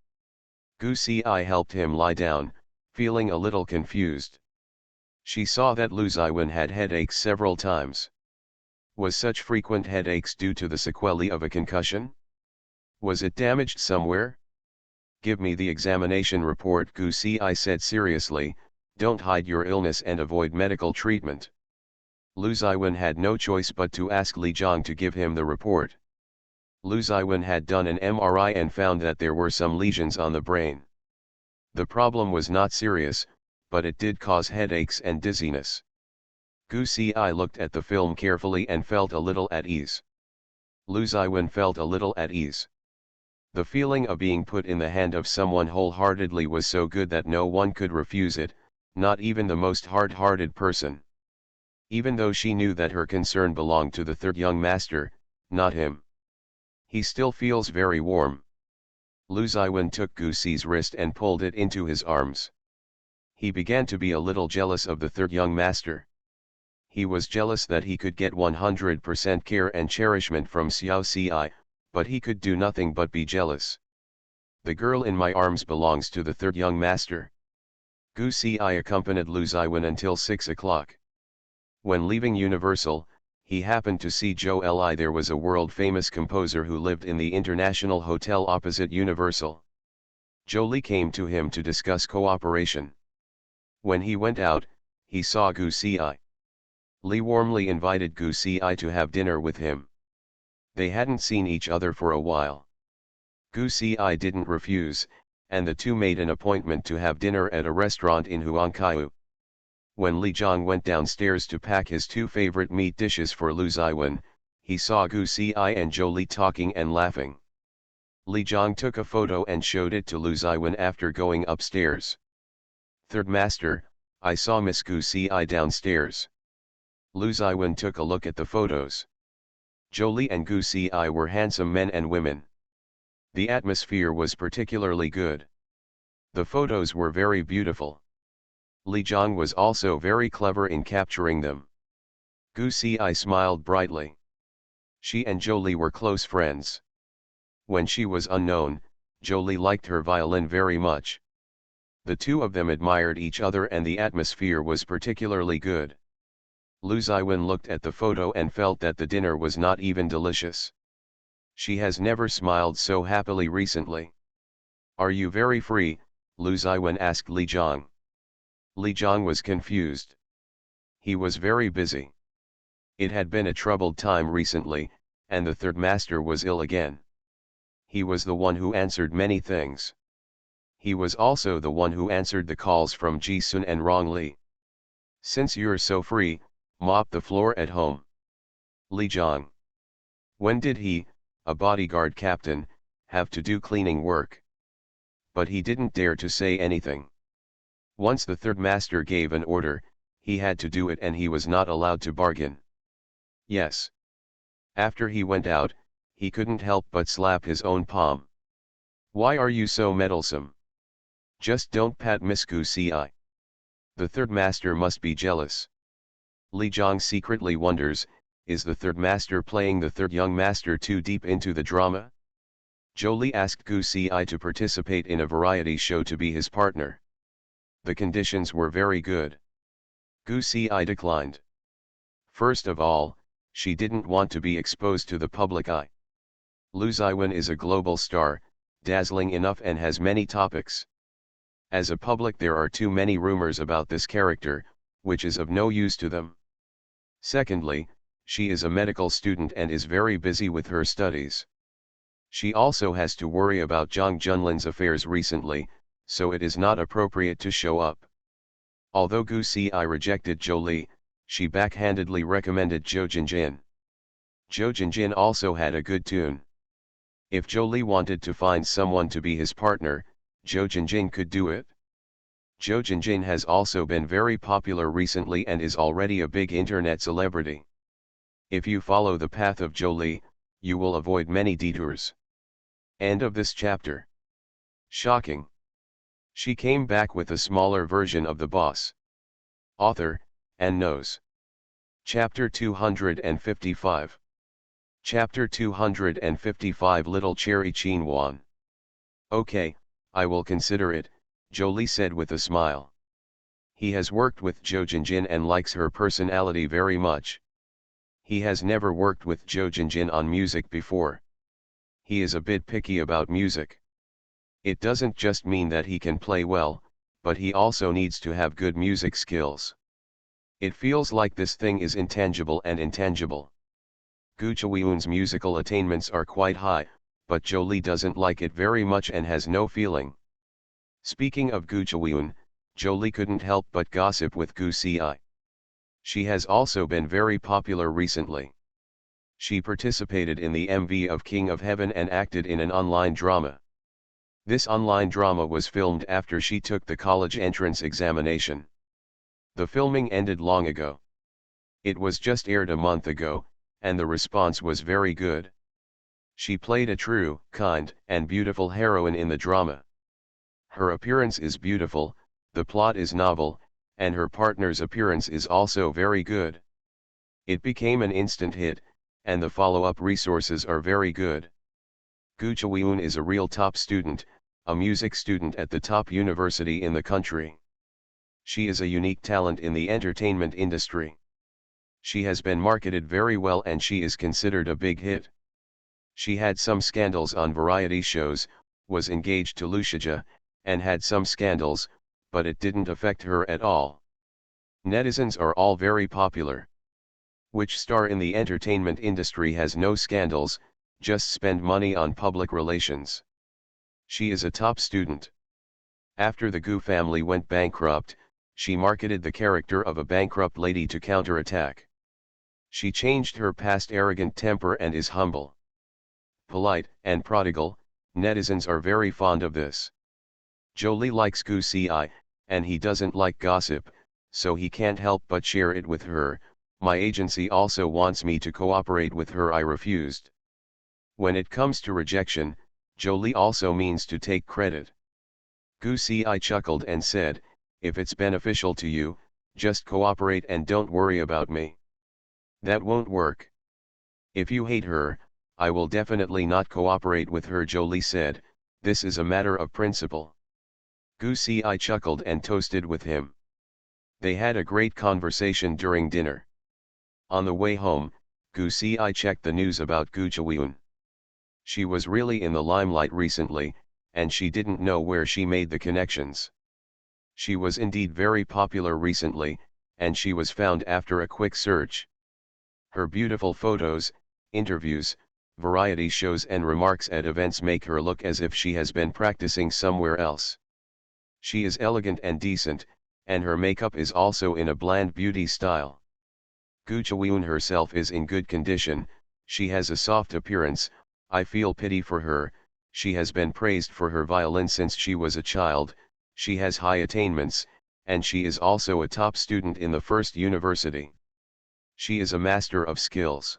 Gu Si helped him lie down, feeling a little confused. She saw that Lu Ziwen had headaches several times. Was such frequent headaches due to the sequelae of a concussion? Was it damaged somewhere? Give me the examination report, Gu Si said seriously, don't hide your illness and avoid medical treatment. Lu Ziwen had no choice but to ask Li Zhang to give him the report. Lu Ziwen had done an MRI and found that there were some lesions on the brain. The problem was not serious, but it did cause headaches and dizziness. Gu Si looked at the film carefully and felt a little at ease. Lu Ziwen felt a little at ease. The feeling of being put in the hand of someone wholeheartedly was so good that no one could refuse it, not even the most hard-hearted person. Even though she knew that her concern belonged to the third young master, not him. He still feels very warm. Lu Ziwen took Gu Si's wrist and pulled it into his arms. He began to be a little jealous of the third young master. He was jealous that he could get 100% care and cherishment from Xiao Si, but he could do nothing but be jealous. The girl in my arms belongs to the third young master. Gu Si accompanied Lu Ziwen until 6 o'clock. When leaving Universal, he happened to see Zhou Li. There was a world-famous composer who lived in the International Hotel opposite Universal. Jolie came to him to discuss cooperation. When he went out, he saw Gu Si. Li warmly invited Gu Si to have dinner with him. They hadn't seen each other for a while. Gu Si didn't refuse, and the two made an appointment to have dinner at a restaurant in Huangqiu. When Li Zhang went downstairs to pack his two favorite meat dishes for Lu Ziwen, he saw Gu Si and Jolie talking and laughing. Li Zhang took a photo and showed it to Lu Ziwen after going upstairs. Third master, I saw Miss Gu Si downstairs. Lu Ziwen took a look at the photos. Jolie and Gu Si were handsome men and women. The atmosphere was particularly good. The photos were very beautiful. Li Jiang was also very clever in capturing them. Gu Si smiled brightly. She and Jolie were close friends. When she was unknown, Jolie liked her violin very much. The two of them admired each other and the atmosphere was particularly good. Lu Ziwen looked at the photo and felt that the dinner was not even delicious. She has never smiled so happily recently. Are you very free? Lu Ziwen asked Li Jiang. Li Jiang was confused. He was very busy. It had been a troubled time recently, and the third master was ill again. He was the one who answered many things. He was also the one who answered the calls from Ji Sun and Rong Li. Since you're so free, mop the floor at home. Li Jiang. When did he, a bodyguard captain, have to do cleaning work? But he didn't dare to say anything. Once the third master gave an order, he had to do it and he was not allowed to bargain. Yes. After he went out, he couldn't help but slap his own palm. Why are you so meddlesome? Just don't pat Miss Gu Si. The third master must be jealous. Li Jiang secretly wonders, is the third master playing the third young master too deep into the drama? Jolie asked Gu Si to participate in a variety show to be his partner. The conditions were very good. Gu Si declined. First of all, she didn't want to be exposed to the public eye. Lu Ziwen is a global star, dazzling enough and has many topics. As a public there are too many rumors about this character, which is of no use to them. Secondly, she is a medical student and is very busy with her studies. She also has to worry about Zhang Junlin's affairs recently, so it is not appropriate to show up. Although Gu Si rejected Jolie, she backhandedly recommended Zhou Jinjin. Zhou Jinjin also had a good tune. If Jolie wanted to find someone to be his partner, Zhou Jinjin could do it. Zhou Jinjin has also been very popular recently and is already a big internet celebrity. If you follow the path of Jolie, you will avoid many detours. End of this chapter. Shocking. She came back with a smaller version of the boss. Author, and knows. Chapter 255. Chapter 255 Little Cherry Chinwan. Okay, I will consider it, Jolie said with a smile. He has worked with Zhou Jinjin and likes her personality very much. He has never worked with Zhou Jinjin on music before. He is a bit picky about music. It doesn't just mean that he can play well, but he also needs to have good music skills. It feels like this thing is intangible and intangible. Gu Chaoyun's musical attainments are quite high, but Jolie doesn't like it very much and has no feeling. Speaking of Gu Chaoyun, Jolie couldn't help but gossip with Gu Si. She has also been very popular recently. She participated in the MV of King of Heaven and acted in an online drama. This online drama was filmed after she took the college entrance examination. The filming ended long ago. It was just aired a month ago, and the response was very good. She played a true, kind, and beautiful heroine in the drama. Her appearance is beautiful, the plot is novel, and her partner's appearance is also very good. It became an instant hit, and the follow-up resources are very good. Gu Chaoyun is a real top student, a music student at the top university in the country. She is a unique talent in the entertainment industry. She has been marketed very well and she is considered a big hit. She had some scandals on variety shows, was engaged to Lushija, and had some scandals, but it didn't affect her at all. Netizens are all very popular. Which star in the entertainment industry has no scandals, just spend money on public relations? She is a top student. After the Gu family went bankrupt, she marketed the character of a bankrupt lady to counterattack. She changed her past arrogant temper and is humble, polite, and prodigal. Netizens are very fond of this. Jolie likes Gu Si, and he doesn't like gossip, so he can't help but share it with her, My agency also wants me to cooperate with her. I refused. When it comes to rejection, Jolie also means to take credit. Gu I chuckled and said, if it's beneficial to you, just cooperate and don't worry about me. That won't work. If you hate her, I will definitely not cooperate with her. Jolie said, this is a matter of principle. Gu I chuckled and toasted with him. They had a great conversation during dinner. On the way home, Gu I checked the news about Gu Jiayun. She was really in the limelight recently, and she didn't know where she made the connections. She was indeed very popular recently, and she was found after a quick search. Her beautiful photos, interviews, variety shows and remarks at events make her look as if she has been practicing somewhere else. She is elegant and decent, and her makeup is also in a bland beauty style. Gu Jiayun herself is in good condition, she has a soft appearance. I feel pity for her. She has been praised for her violin since she was a child, she has high attainments, and she is also a top student in the first university. She is a master of skills.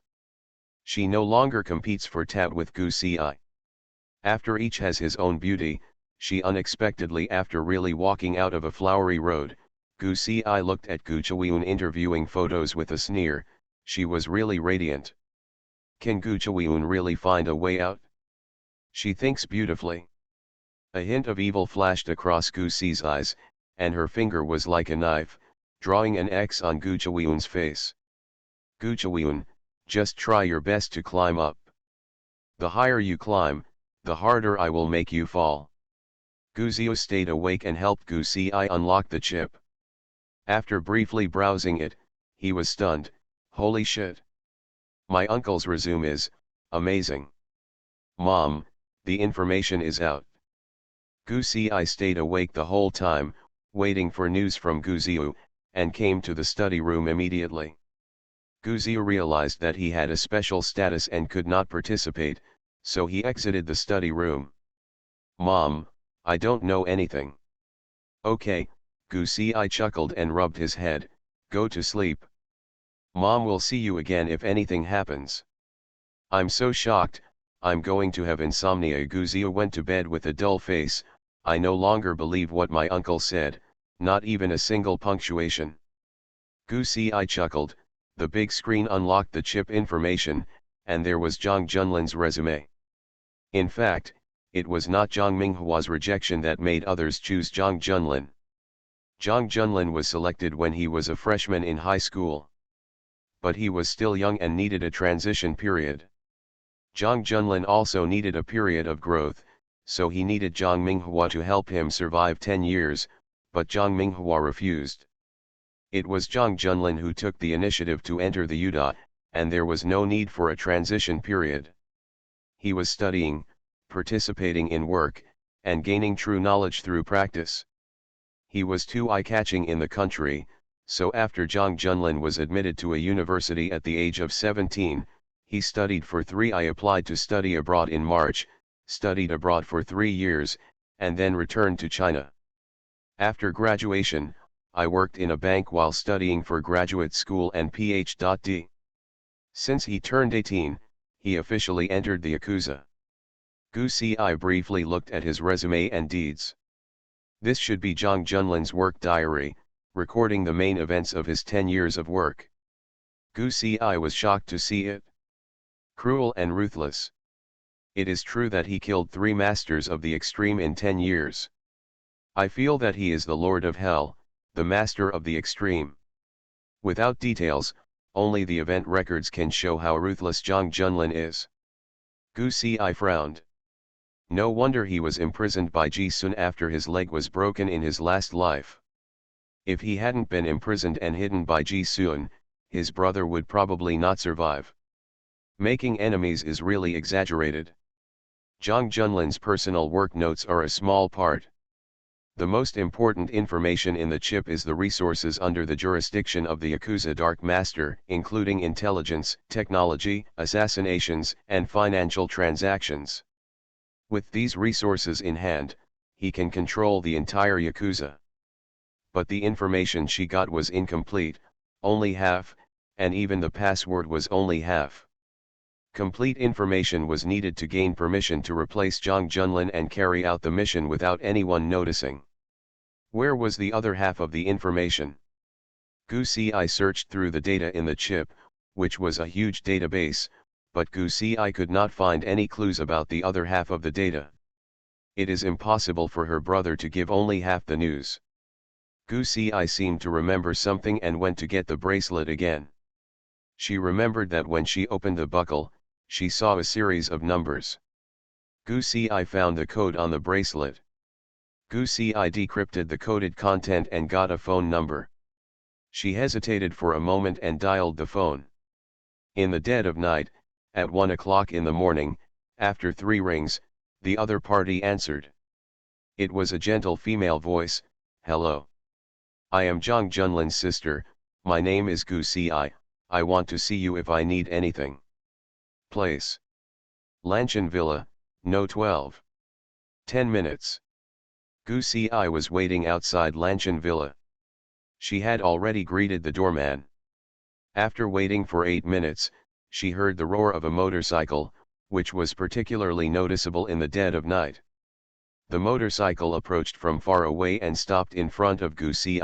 She no longer competes for tat with Gu I. After each has his own beauty, she unexpectedly after really walking out of a flowery road, Gu I looked at Gu Jiayun interviewing photos with a sneer. She was really radiant. Can Gu Jiayun really find a way out? She thinks beautifully. A hint of evil flashed across Gu I's eyes, and her finger was like a knife, drawing an X on Gu Jiayun's face. Gu Jiayun, just try your best to climb up. The higher you climb, the harder I will make you fall. Gu Zio stayed awake and helped Gu I unlock the chip. After briefly browsing it, he was stunned. Holy shit. My uncle's resume is amazing. Mom, the information is out. Gu I stayed awake the whole time, waiting for news from Gu Zio, and came to the study room immediately. Gu Zio realized that he had a special status and could not participate, so he exited the study room. Mom, I don't know anything. Okay, Gu I chuckled and rubbed his head, go to sleep. Mom will see you again if anything happens. I'm so shocked, I'm going to have insomnia. Gu Zio went to bed with a dull face. I no longer believe what my uncle said, not even a single punctuation. Gu I chuckled, the big screen unlocked the chip information, and there was Zhang Junlin's resume. In fact, it was not Zhang Minghua's rejection that made others choose Zhang Junlin. Zhang Junlin was selected when he was a freshman in high school. But he was still young and needed a transition period. Zhang Junlin also needed a period of growth, so he needed Zhang Minghua to help him survive 10 years, but Zhang Minghua refused. It was Zhang Junlin who took the initiative to enter the UDA, and there was no need for a transition period. He was studying, participating in work, and gaining true knowledge through practice. He was too eye-catching in the country, so after Zhang Junlin was admitted to a university at the age of 17, he studied for 3 years. I applied to study abroad in March, studied abroad for 3 years, and then returned to China. After graduation, I worked in a bank while studying for graduate school and Ph.D. Since he turned 18, he officially entered the Yakuza. Gu I briefly looked at his resume and deeds. This should be Zhang Junlin's work diary, recording the main events of his 10 years of work. Gu I was shocked to see it. Cruel and ruthless. It is true that he killed 3 masters of the extreme in 10 years. I feel that he is the Lord of Hell, the master of the extreme. Without details, only the event records can show how ruthless Zhang Junlin is. Gu I frowned. No wonder he was imprisoned by Ji Sun after his leg was broken in his last life. If he hadn't been imprisoned and hidden by Ji Sun, his brother would probably not survive. Making enemies is really exaggerated. Zhang Junlin's personal work notes are a small part. The most important information in the chip is the resources under the jurisdiction of the Yakuza Dark Master, including intelligence, technology, assassinations, and financial transactions. With these resources in hand, he can control the entire Yakuza. But the information she got was incomplete, only half, and even the password was only half. Complete information was needed to gain permission to replace Zhang Junlin and carry out the mission without anyone noticing. Where was the other half of the information? Gu Ci searched through the data in the chip, which was a huge database, but Gu Ci could not find any clues about the other half of the data. It is impossible for her brother to give only half the news. Gu Ci seemed to remember something and went to get the bracelet again. She remembered that when she opened the buckle, she saw a series of numbers. Gu Ci found the code on the bracelet. Gu Ci decrypted the coded content and got a phone number. She hesitated for a moment and dialed the phone. In the dead of night, at 1 o'clock in the morning, after 3 rings, the other party answered. It was a gentle female voice. "Hello. I am Zhang Junlin's sister, my name is Gu Ci, I want to see you if I need anything." Place: Lanshan Villa, No 12. 10 minutes. Gu Ci was waiting outside Lanshan Villa. She had already greeted the doorman. After waiting for 8 minutes, she heard the roar of a motorcycle, which was particularly noticeable in the dead of night. The motorcycle approached from far away and stopped in front of Gu Ci.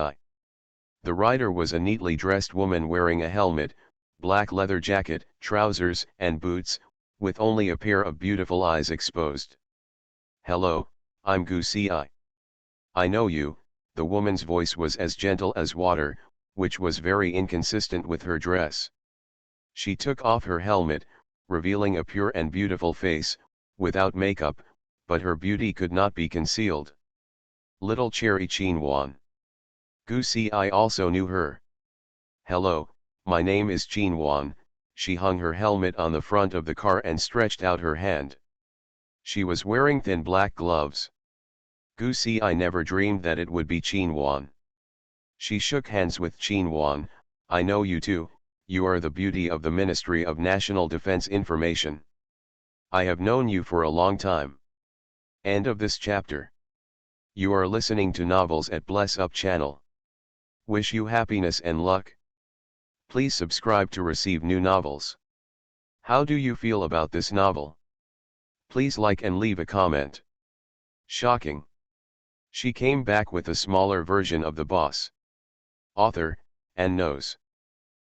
The rider was a neatly dressed woman wearing a helmet, black leather jacket, trousers, and boots, with only a pair of beautiful eyes exposed. "Hello, I'm Gu Ci. I know you." The woman's voice was as gentle as water, which was very inconsistent with her dress. She took off her helmet, revealing a pure and beautiful face, without makeup, but her beauty could not be concealed. Little Cherry Qinwan. Gu Ci also knew her. "Hello, my name is Qinwan." She hung her helmet on the front of the car and stretched out her hand. She was wearing thin black gloves. Gu Ci never dreamed that it would be Qinwan. She shook hands with Qinwan. "I know you too, you are the beauty of the Ministry of National Defense Information. I have known you for a long time." End of this chapter. You are listening to Novels at Bless Up channel. Wish you happiness and luck. Please subscribe to receive new novels. How do you feel about this novel? Please like and leave a comment. Shocking. She came back with a smaller version of the boss. Author, and knows.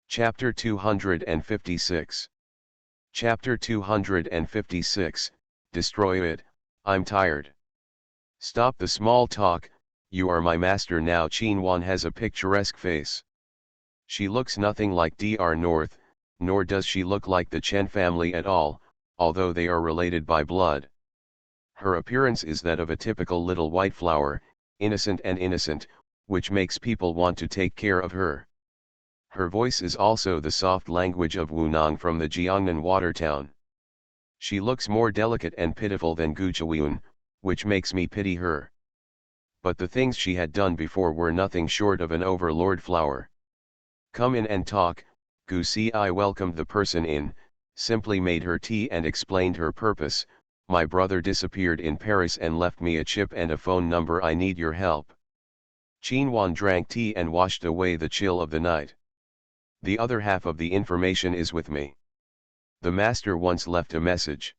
Chapter 256. Chapter 256, Destroy it, I'm tired. Stop the small talk, you are my master now. Qinwan has a picturesque face. She looks nothing like Dr. North, nor does she look like the Chen family at all, although they are related by blood. Her appearance is that of a typical little white flower, innocent, which makes people want to take care of her. Her voice is also the soft language of Wunong from the Jiangnan water town. She looks more delicate and pitiful than Gu Chuan, which makes me pity her. But the things she had done before were nothing short of an overlord flower. "Come in and talk." Gu Ci welcomed the person in, simply made her tea and explained her purpose. "My brother disappeared in Paris and left me a chip and a phone number. I need your help." Qinwan drank tea and washed away the chill of the night. "The other half of the information is with me. The master once left a message.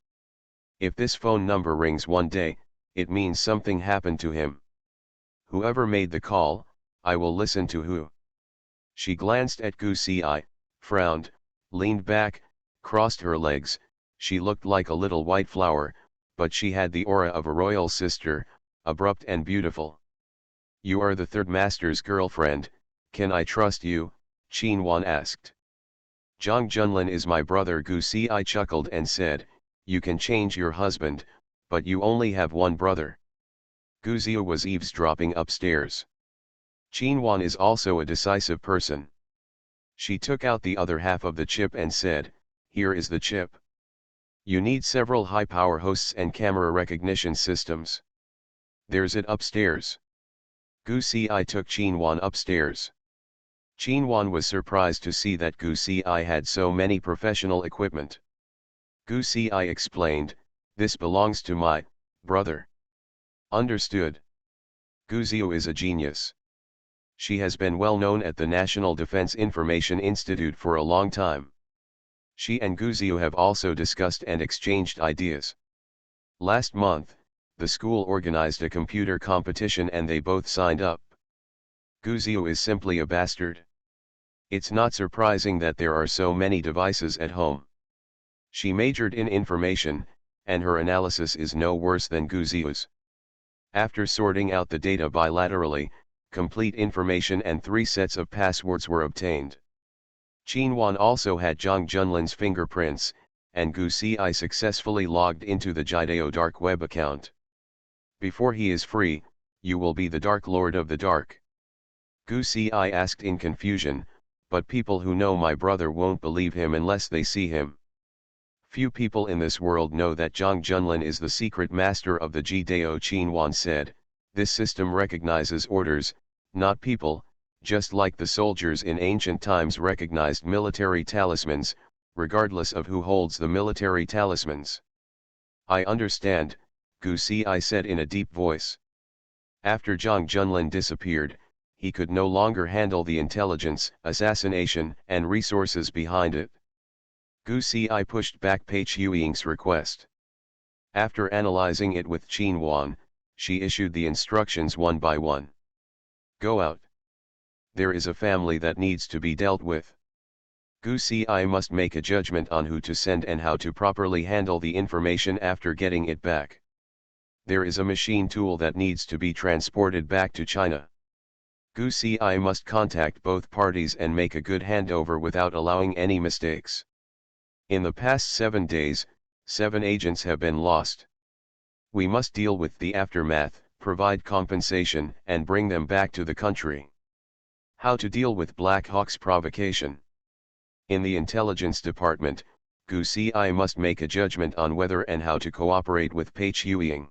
If this phone number rings one day, it means something happened to him. Whoever made the call, I will listen to who." She glanced at Gu Ci, frowned, leaned back, crossed her legs. She looked like a little white flower, but she had the aura of a royal sister, abrupt and beautiful. "You are the third master's girlfriend, can I trust you?" Qinwan asked. "Zhang Junlin is my brother." Gu Ci chuckled and said, "You can change your husband, but you only have one brother." Gu Zia was eavesdropping upstairs. Qinwan is also a decisive person. She took out the other half of the chip and said, "Here is the chip. You need several high-power hosts and camera recognition systems. There's it upstairs." Gu Ci took Qinwan upstairs. Qinwan was surprised to see that Gu Ci had so many professional equipment. Gu Ci explained, "This belongs to my brother." Understood. Gu Zio is a genius. She has been well known at the National Defense Information Institute for a long time. She and Gu Xiu have also discussed and exchanged ideas. Last month, the school organized a computer competition and they both signed up. Gu Xiu is simply a bastard. It's not surprising that there are so many devices at home. She majored in information, and her analysis is no worse than Gu Xiu's. After sorting out the data bilaterally, complete information and 3 sets of passwords were obtained. Qin Wan also had Zhang Junlin's fingerprints, and Gu Xi successfully logged into the Jidao dark web account. Before he is free, you will be the Dark Lord of the Dark. Gu Xi asked in confusion, but people who know my brother won't believe him unless they see him. Few people in this world know that Zhang Junlin is the secret master of the Jidao, Qin Wan said. This system recognizes orders, not people, just like the soldiers in ancient times recognized military talismans, regardless of who holds the military talismans. I understand, Gu Xi said in a deep voice. After Zhang Junlin disappeared, he could no longer handle the intelligence, assassination, and resources behind it. Gu Xi pushed back Pei Chuying's request. After analyzing it with Qin Wan, she issued the instructions one by one. Go out. There is a family that needs to be dealt with. Gu Xi must make a judgment on who to send and how to properly handle the information after getting it back. There is a machine tool that needs to be transported back to China. Gu Xi must contact both parties and make a good handover without allowing any mistakes. In the past 7 days, 7 agents have been lost. We must deal with the aftermath, provide compensation, and bring them back to the country. How to deal with Black Hawk's provocation. In the intelligence department, Gu Xi must make a judgment on whether and how to cooperate with Pei Chuying.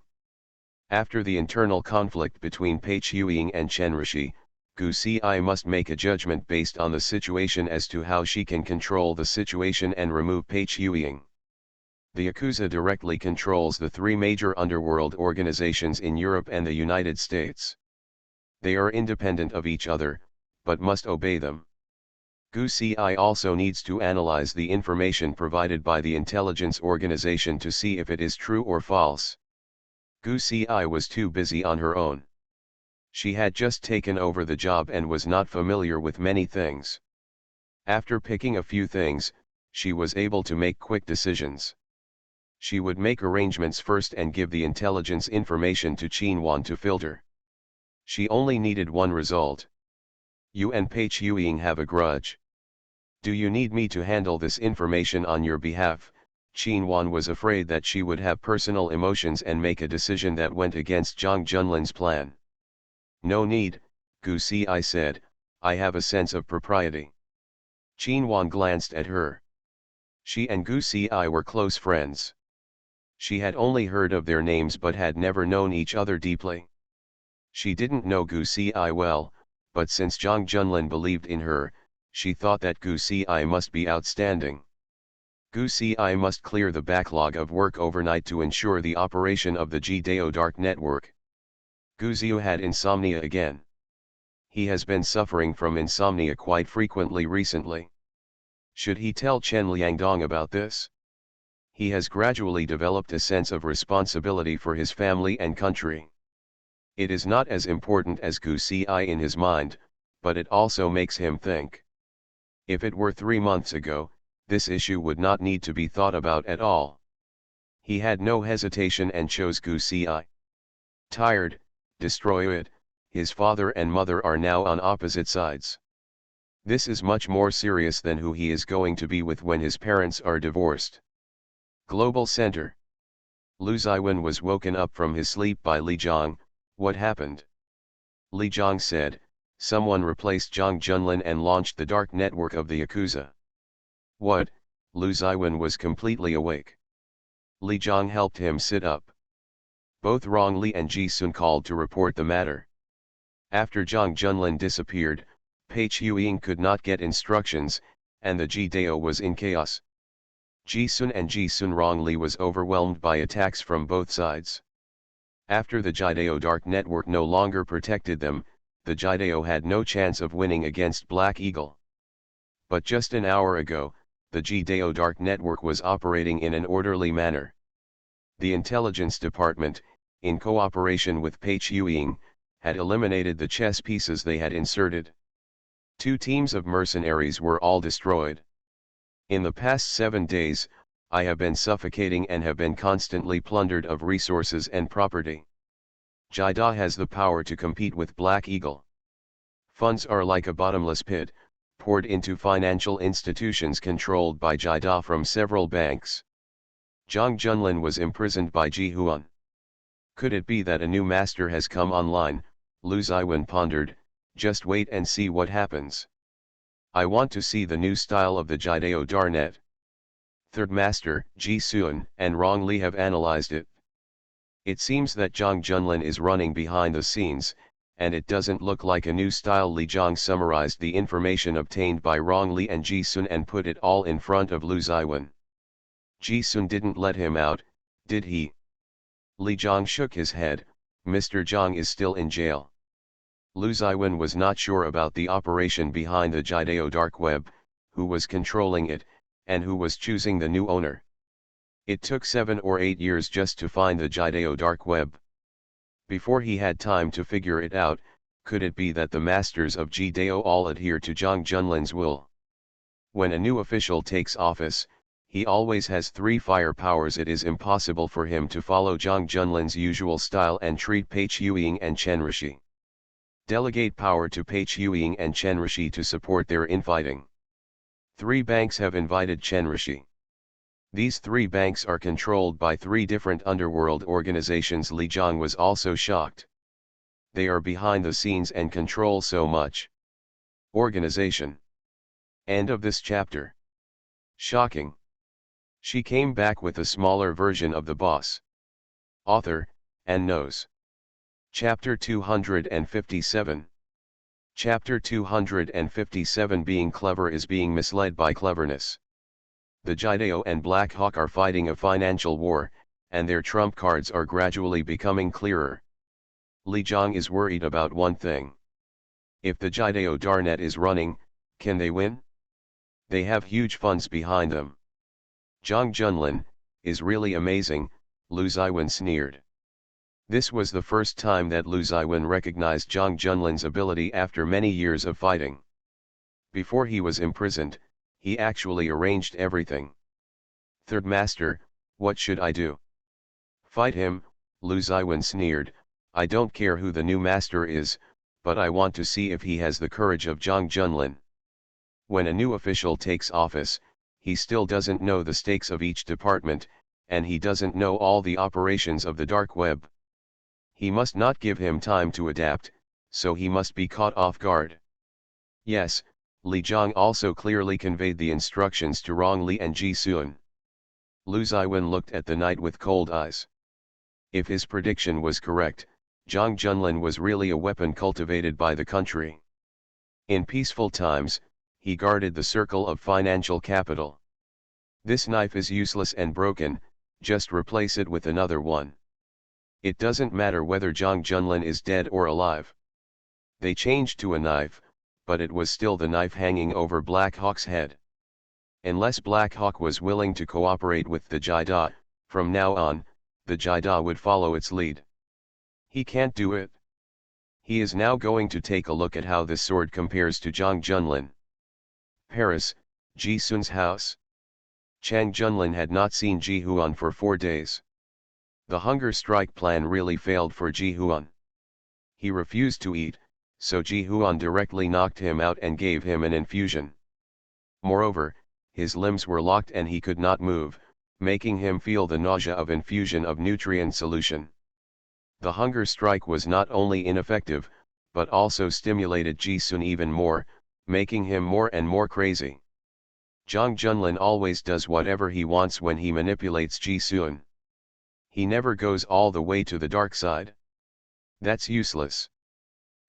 After the internal conflict between Pei Chuying and Chen Rishi, Gu Xi must make a judgment based on the situation as to how she can control the situation and remove Pei Chuying. The Yakuza directly controls the 3 major underworld organizations in Europe and the United States. They are independent of each other, but must obey them. Gu Xi also needs to analyze the information provided by the intelligence organization to see if it is true or false. Gu Xi was too busy on her own. She had just taken over the job and was not familiar with many things. After picking a few things, she was able to make quick decisions. She would make arrangements first and give the intelligence information to Qin Wan to filter. She only needed one result. You and Pei Chuying have a grudge. Do you need me to handle this information on your behalf? Qin Wan was afraid that she would have personal emotions and make a decision that went against Zhang Junlin's plan. No need, Gu Xi said, I have a sense of propriety. Qin Wan glanced at her. She and Gu Xi were close friends. She had only heard of their names but had never known each other deeply. She didn't know Gu Xi well, but since Zhang Junlin believed in her, she thought that Gu Xi must be outstanding. Gu Xi must clear the backlog of work overnight to ensure the operation of the Jidao dark network. Gu Xiu had insomnia again. He has been suffering from insomnia quite frequently recently. Should he tell Chen Liangdong about this? He has gradually developed a sense of responsibility for his family and country. It is not as important as Gu Xi in his mind, but it also makes him think. If it were 3 months ago, this issue would not need to be thought about at all. He had no hesitation and chose Gu Xi. Tired, destroy it, his father and mother are now on opposite sides. This is much more serious than who he is going to be with when his parents are divorced. Global Center. Lu Ziwen was woken up from his sleep by Li Zhang. What happened? Li Zhang said, someone replaced Zhang Junlin and launched the dark network of the Yakuza. What? Lu Ziwen was completely awake. Li Zhang helped him sit up. Both Rong Li and Ji Sun called to report the matter. After Zhang Junlin disappeared, Pei Chuying could not get instructions, and the Jidao was in chaos. Ji Sun and Ji Sun Rong Li was overwhelmed by attacks from both sides. After the Jidao dark network no longer protected them, the Jidao had no chance of winning against Black Eagle. But just an hour ago, the Jidao dark network was operating in an orderly manner. The intelligence department, in cooperation with Pei Chuying, had eliminated the chess pieces they had inserted. 2 teams of mercenaries were all destroyed. In the past 7 days, I have been suffocating and have been constantly plundered of resources and property. Jida has the power to compete with Black Eagle. Funds are like a bottomless pit, poured into financial institutions controlled by Jida from several banks. Zhang Junlin was imprisoned by Ji Huan. Could it be that a new master has come online? Lu Ziwen pondered. Just wait and see what happens. I want to see the new style of the Jidao Darnet. Third Master, Ji Sun, and Rong Li have analyzed it. It seems that Zhang Junlin is running behind the scenes, and it doesn't look like a new style. Li Zhang summarized the information obtained by Rong Li and Ji Sun and put it all in front of Lu Ziwen. Ji Sun didn't let him out, did he? Li Zhang shook his head. Mr. Zhang is still in jail. Lu Ziwen was not sure about the operation behind the Jidao dark web, who was controlling it, and who was choosing the new owner. It took 7 or 8 years just to find the Jidao dark web. Before he had time to figure it out, could it be that the masters of Jidao all adhere to Zhang Junlin's will? When a new official takes office, he always has 3 fire powers. It is impossible for him to follow Zhang Junlin's usual style and treat Pei Chuying and Chen Rishi. Delegate power to Pei Chuying and Chen Rishi to support their infighting. 3 banks have invited Chen Rishi. These 3 banks are controlled by 3 different underworld organizations. Li Zhang was also shocked. They are behind the scenes and control so much organization. End of this chapter. Shocking. She came back with a smaller version of the boss. Author, and knows. Chapter 257. Chapter 257. Being clever is being misled by cleverness. The Jidao and Black Hawk are fighting a financial war, and their trump cards are gradually becoming clearer. Li Zhang is worried about one thing. If the Jidao Darnet is running, can they win? They have huge funds behind them. Zhang Junlin is really amazing, Lu Ziwen sneered. This was the first time that Lu Ziwen recognized Zhang Junlin's ability after many years of fighting. Before he was imprisoned, he actually arranged everything. Third Master, what should I do? Fight him, Lu Ziwen sneered. I don't care who the new master is, but I want to see if he has the courage of Zhang Junlin. When a new official takes office, he still doesn't know the stakes of each department, and he doesn't know all the operations of the dark web. He must not give him time to adapt, so he must be caught off guard. Yes, Li Zhang also clearly conveyed the instructions to Rong Li and Ji Sun. Lu Ziwen looked at the knight with cold eyes. If his prediction was correct, Zhang Junlin was really a weapon cultivated by the country. In peaceful times, he guarded the circle of financial capital. This knife is useless and broken, just replace it with another one. It doesn't matter whether Zhang Junlin is dead or alive. They changed to a knife, but it was still the knife hanging over Black Hawk's head. Unless Black Hawk was willing to cooperate with the Jida, from now on, the Jida would follow its lead. He can't do it. He is now going to take a look at how this sword compares to Zhang Junlin. Paris, Ji Sun's house. Zhang Junlin had not seen Ji Huan for 4 days. The hunger strike plan really failed for Ji Huan. He refused to eat, so Ji Huan directly knocked him out and gave him an infusion. Moreover, his limbs were locked and he could not move, making him feel the nausea of infusion of nutrient solution. The hunger strike was not only ineffective, but also stimulated Ji Sun even more, making him more and more crazy. Zhang Junlin always does whatever he wants when he manipulates Ji Sun. He never goes all the way to the dark side. That's useless.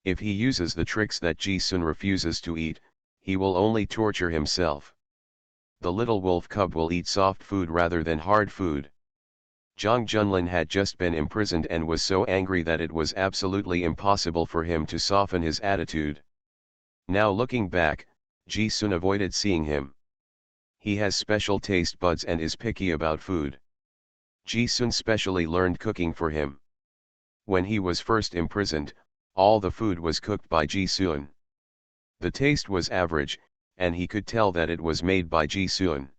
If he uses the tricks that Ji Sun refuses to eat, he will only torture himself. The little wolf cub will eat soft food rather than hard food. Zhang Junlin had just been imprisoned and was so angry that it was absolutely impossible for him to soften his attitude. Now looking back, Ji Sun avoided seeing him. He has special taste buds and is picky about food. Ji Sun specially learned cooking for him. When he was first imprisoned, all the food was cooked by Ji Sun. The taste was average, and he could tell that it was made by Ji Sun.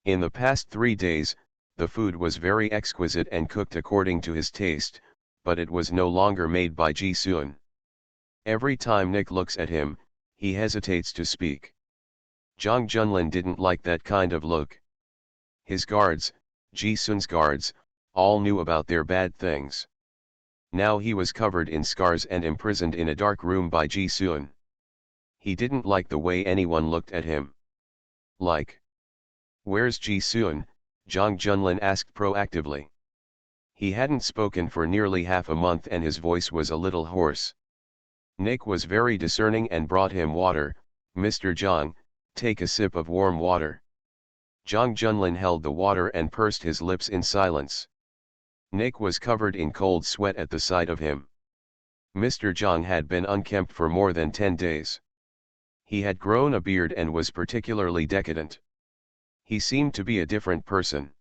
In the past 3 days, the food was very exquisite and cooked according to his taste, but it was no longer made by Ji Sun. Every time Nick looks at him, he hesitates to speak. Zhang Junlin didn't like that kind of look. His guards, Ji Sun's guards, all knew about their bad things. Now he was covered in scars and imprisoned in a dark room by Ji Sun. He didn't like the way anyone looked at him. Like, "Where's Ji Sun?" Zhang Junlin asked proactively. He hadn't spoken for nearly half a month and his voice was a little hoarse. Nick was very discerning and brought him water. "Mr. Zhang, take a sip of warm water." Zhang Junlin held the water and pursed his lips in silence. Nick was covered in cold sweat at the sight of him. Mr. Zhang had been unkempt for more than 10 days. He had grown a beard and was particularly decadent. He seemed to be a different person.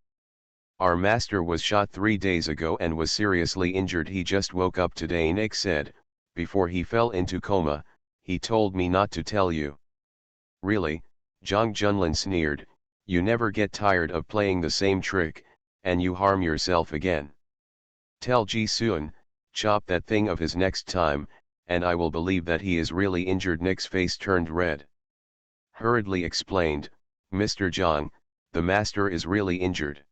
"Our master was shot 3 days ago and was seriously injured. He just woke up today," Nick said. "Before he fell into coma, he told me not to tell you." "Really?" Zhang Junlin sneered. "You never get tired of playing the same trick, and you harm yourself again. Tell Ji Sun, chop that thing of his next time, and I will believe that he is really injured." Nick's face turned red. Hurriedly explained, "Mr. Zhang, the master is really injured.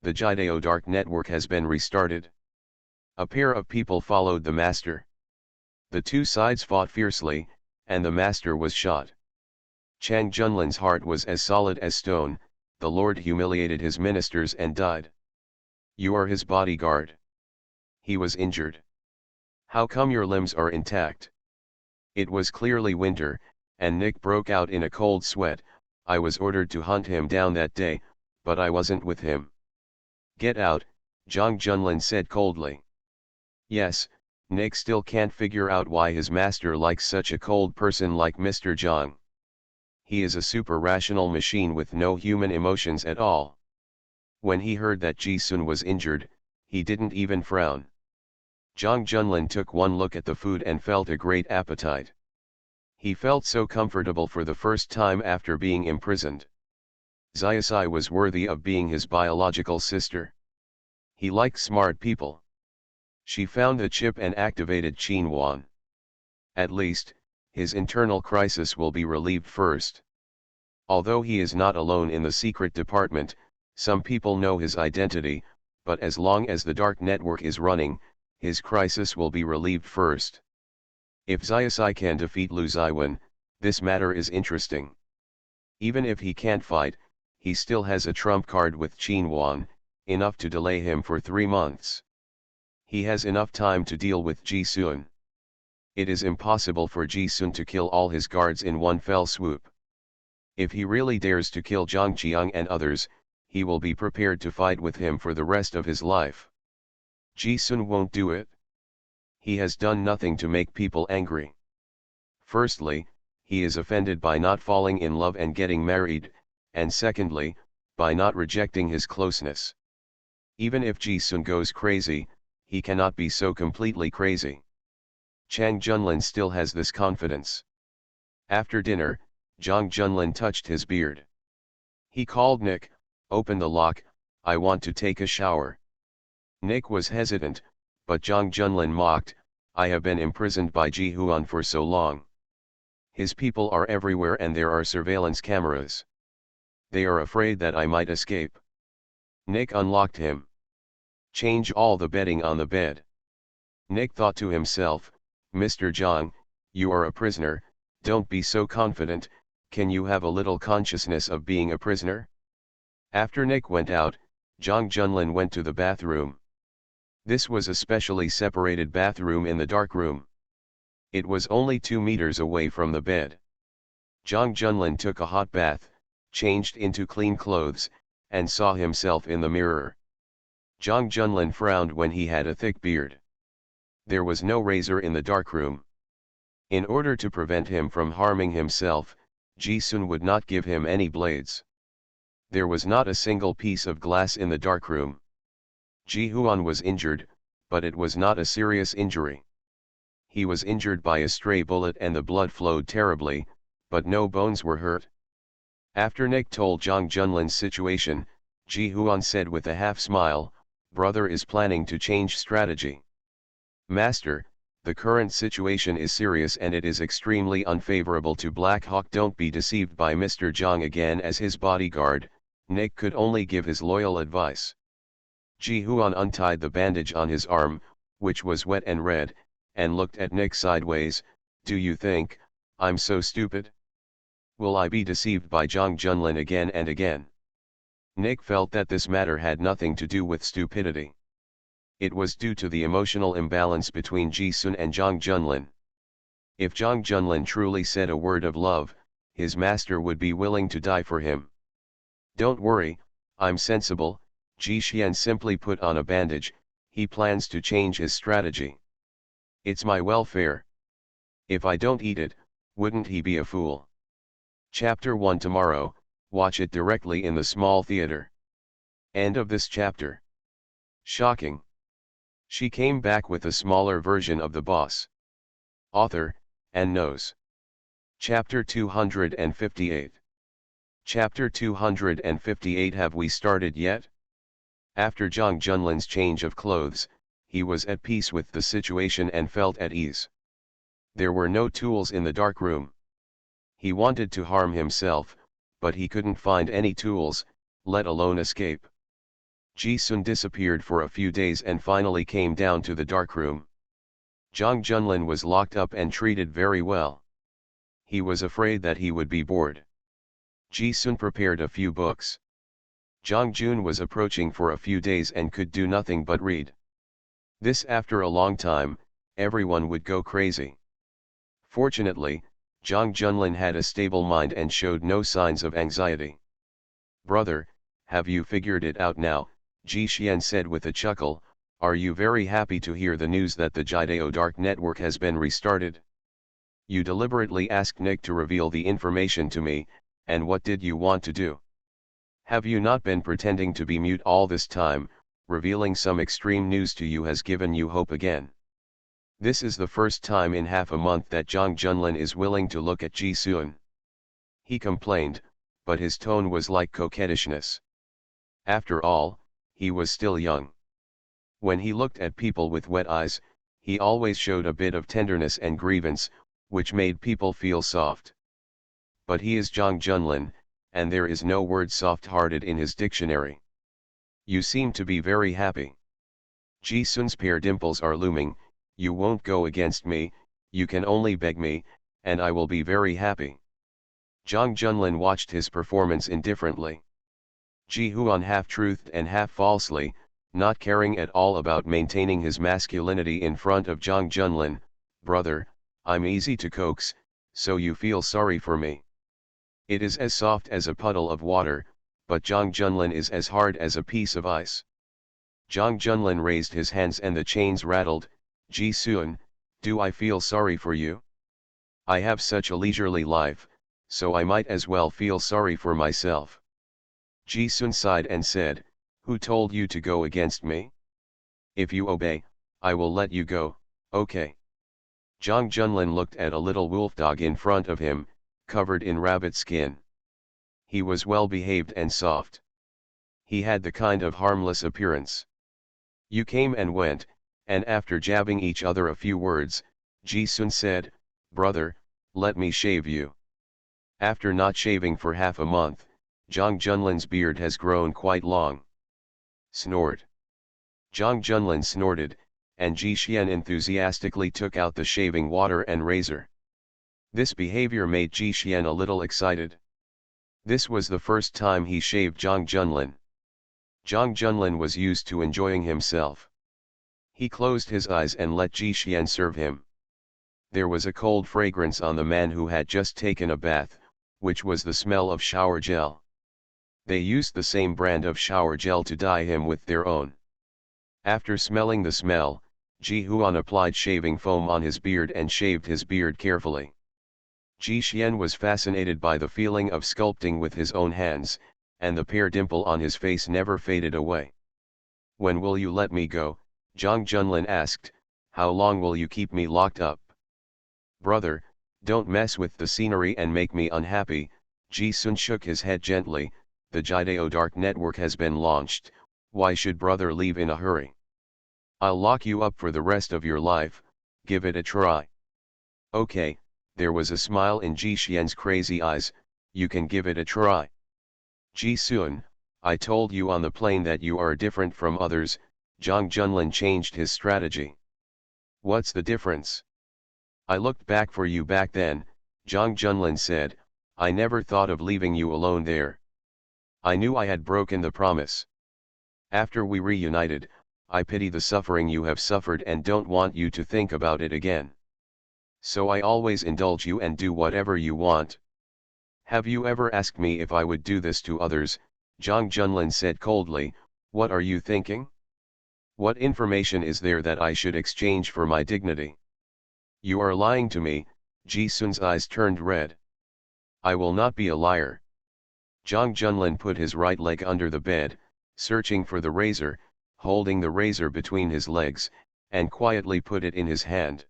The Jideo Dark Network has been restarted." A pair of people followed the master. The two sides fought fiercely, and the master was shot. Zhang Junlin's heart was as solid as stone. The Lord humiliated his ministers and died. "You are his bodyguard. He was injured. How come your limbs are intact?" It was clearly winter, and Nick broke out in a cold sweat. "I was ordered to hunt him down that day, but I wasn't with him." "Get out," Zhang Junlin said coldly. Yes, Nick still can't figure out why his master likes such a cold person like Mr. Zhang. He is a super rational machine with no human emotions at all. When he heard that Ji Sun was injured, he didn't even frown. Zhang Junlin took one look at the food and felt a great appetite. He felt so comfortable for the first time after being imprisoned. Sci-fi was worthy of being his biological sister. He liked smart people. She found the chip and activated Qinhuan. At least, his internal crisis will be relieved first. Although he is not alone in the secret department, some people know his identity, but as long as the dark network is running, his crisis will be relieved first. If Sci-fi can defeat Lu Ziwen, this matter is interesting. Even if he can't fight, he still has a trump card with Qinhuan, enough to delay him for 3 months. He has enough time to deal with Ji Sun. It is impossible for Ji Sun to kill all his guards in one fell swoop. If he really dares to kill Zhang Qiang and others, he will be prepared to fight with him for the rest of his life. Ji Sun won't do it. He has done nothing to make people angry. Firstly, he is offended by not falling in love and getting married, and secondly, by not rejecting his closeness. Even if Ji Sun goes crazy, he cannot be so completely crazy. Zhang Junlin still has this confidence. After dinner, Zhang Junlin touched his beard. He called Nick. "Open the lock, I want to take a shower." Nick was hesitant, but Zhang Junlin mocked, "I have been imprisoned by Ji Huan for so long. His people are everywhere and there are surveillance cameras. They are afraid that I might escape." Nick unlocked him. "Change all the bedding on the bed." Nick thought to himself, "Mr. Zhang, you are a prisoner, don't be so confident, can you have a little consciousness of being a prisoner?" After Nick went out, Zhang Junlin went to the bathroom. This was a specially separated bathroom in the dark room. It was only 2 meters away from the bed. Zhang Junlin took a hot bath, changed into clean clothes, and saw himself in the mirror. Zhang Junlin frowned when he had a thick beard. There was no razor in the darkroom. In order to prevent him from harming himself, Ji Sun would not give him any blades. There was not a single piece of glass in the darkroom. Ji Huan was injured, but it was not a serious injury. He was injured by a stray bullet and the blood flowed terribly, but no bones were hurt. After Nick told Zhang Junlin's situation, Ji Huan said with a half smile, "Brother is planning to change strategy. Master, the current situation is serious and it is extremely unfavorable to Black Hawk. Don't be deceived by Mr. Zhang again." As his bodyguard, Nick could only give his loyal advice. Ji Huan untied the bandage on his arm, which was wet and red, and looked at Nick sideways. "Do you think I'm so stupid? Will I be deceived by Zhang Junlin again and again?" Nick felt that this matter had nothing to do with stupidity. It was due to the emotional imbalance between Ji Sun and Zhang Junlin. If Zhang Junlin truly said a word of love, his master would be willing to die for him. "Don't worry, I'm sensible," Ji Xian simply put on a bandage. "He plans to change his strategy. It's my welfare. If I don't eat it, wouldn't he be a fool?" Chapter 1 tomorrow, watch it directly in the small theater. End of this chapter. Shocking. She came back with a smaller version of the boss. Author, and knows. Chapter 258. Chapter 258. Have we started yet? After Zhang Junlin's change of clothes, he was at peace with the situation and felt at ease. There were no tools in the dark room. He wanted to harm himself, but he couldn't find any tools, let alone escape. Ji Sun disappeared for a few days and finally came down to the darkroom. Zhang Junlin was locked up and treated very well. He was afraid that he would be bored. Ji Sun prepared a few books. Zhang Jun was approaching for a few days and could do nothing but read. This after a long time, everyone would go crazy. Fortunately, Zhang Junlin had a stable mind and showed no signs of anxiety. "Brother, have you figured it out now?" Ji Xian said with a chuckle. "Are you very happy to hear the news that the Jideo Dark Network has been restarted? You deliberately asked Nick to reveal the information to me, and what did you want to do? Have you not been pretending to be mute all this time? Revealing some extreme news to you has given you hope again. This is the first time in half a month that Zhang Junlin is willing to look at Ji Sun." He complained, but his tone was like coquettishness. After all, he was still young. When he looked at people with wet eyes, he always showed a bit of tenderness and grievance, which made people feel soft. But he is Zhang Junlin, and there is no word soft-hearted in his dictionary. "You seem to be very happy. Ji Sun's pear dimples are looming. You won't go against me, you can only beg me, and I will be very happy." Zhang Junlin watched his performance indifferently. Ji Huan half-truthed and half-falsely, not caring at all about maintaining his masculinity in front of Zhang Junlin. "Brother, I'm easy to coax, so you feel sorry for me. It is as soft as a puddle of water, but Zhang Junlin is as hard as a piece of ice." Zhang Junlin raised his hands and the chains rattled. "Ji Sun, do I feel sorry for you? I have such a leisurely life, so I might as well feel sorry for myself." Ji Sun sighed and said, "Who told you to go against me? If you obey, I will let you go, okay?" Zhang Junlin looked at a little wolf dog in front of him, covered in rabbit skin. He was well behaved and soft. He had the kind of harmless appearance. You came and went, and after jabbing each other a few words, Ji Sun said, "Brother, let me shave you." After not shaving for half a month, Zhang Junlin's beard has grown quite long. Snort. Zhang Junlin snorted, and Ji Xian enthusiastically took out the shaving water and razor. This behavior made Ji Xian a little excited. This was the first time he shaved Zhang Junlin. Zhang Junlin was used to enjoying himself. He closed his eyes and let Ji Xian serve him. There was a cold fragrance on the man who had just taken a bath, which was the smell of shower gel. They used the same brand of shower gel to dye him with their own. After smelling the smell, Ji Huan applied shaving foam on his beard and shaved his beard carefully. Ji Xian was fascinated by the feeling of sculpting with his own hands, and the pear dimple on his face never faded away. "When will you let me go?" Zhang Junlin asked. "How long will you keep me locked up?" "Brother, don't mess with the scenery and make me unhappy." Ji Sun shook his head gently. "The Jideo Dark Network has been launched, why should brother leave in a hurry? I'll lock you up for the rest of your life, give it a try." "Okay," there was a smile in Ji Xian's crazy eyes, "you can give it a try. Ji Sun, I told you on the plane that you are different from others." Zhang Junlin changed his strategy. "What's the difference?" "I looked back for you back then," Zhang Junlin said. "I never thought of leaving you alone there. I knew I had broken the promise. After we reunited, I pity the suffering you have suffered and don't want you to think about it again. So I always indulge you and do whatever you want. Have you ever asked me if I would do this to others?" Zhang Junlin said coldly. "What are you thinking? What information is there that I should exchange for my dignity? You are lying to me." Ji Sun's eyes turned red. "I will not be a liar." Zhang Junlin put his right leg under the bed, searching for the razor, holding the razor between his legs, and quietly put it in his hand.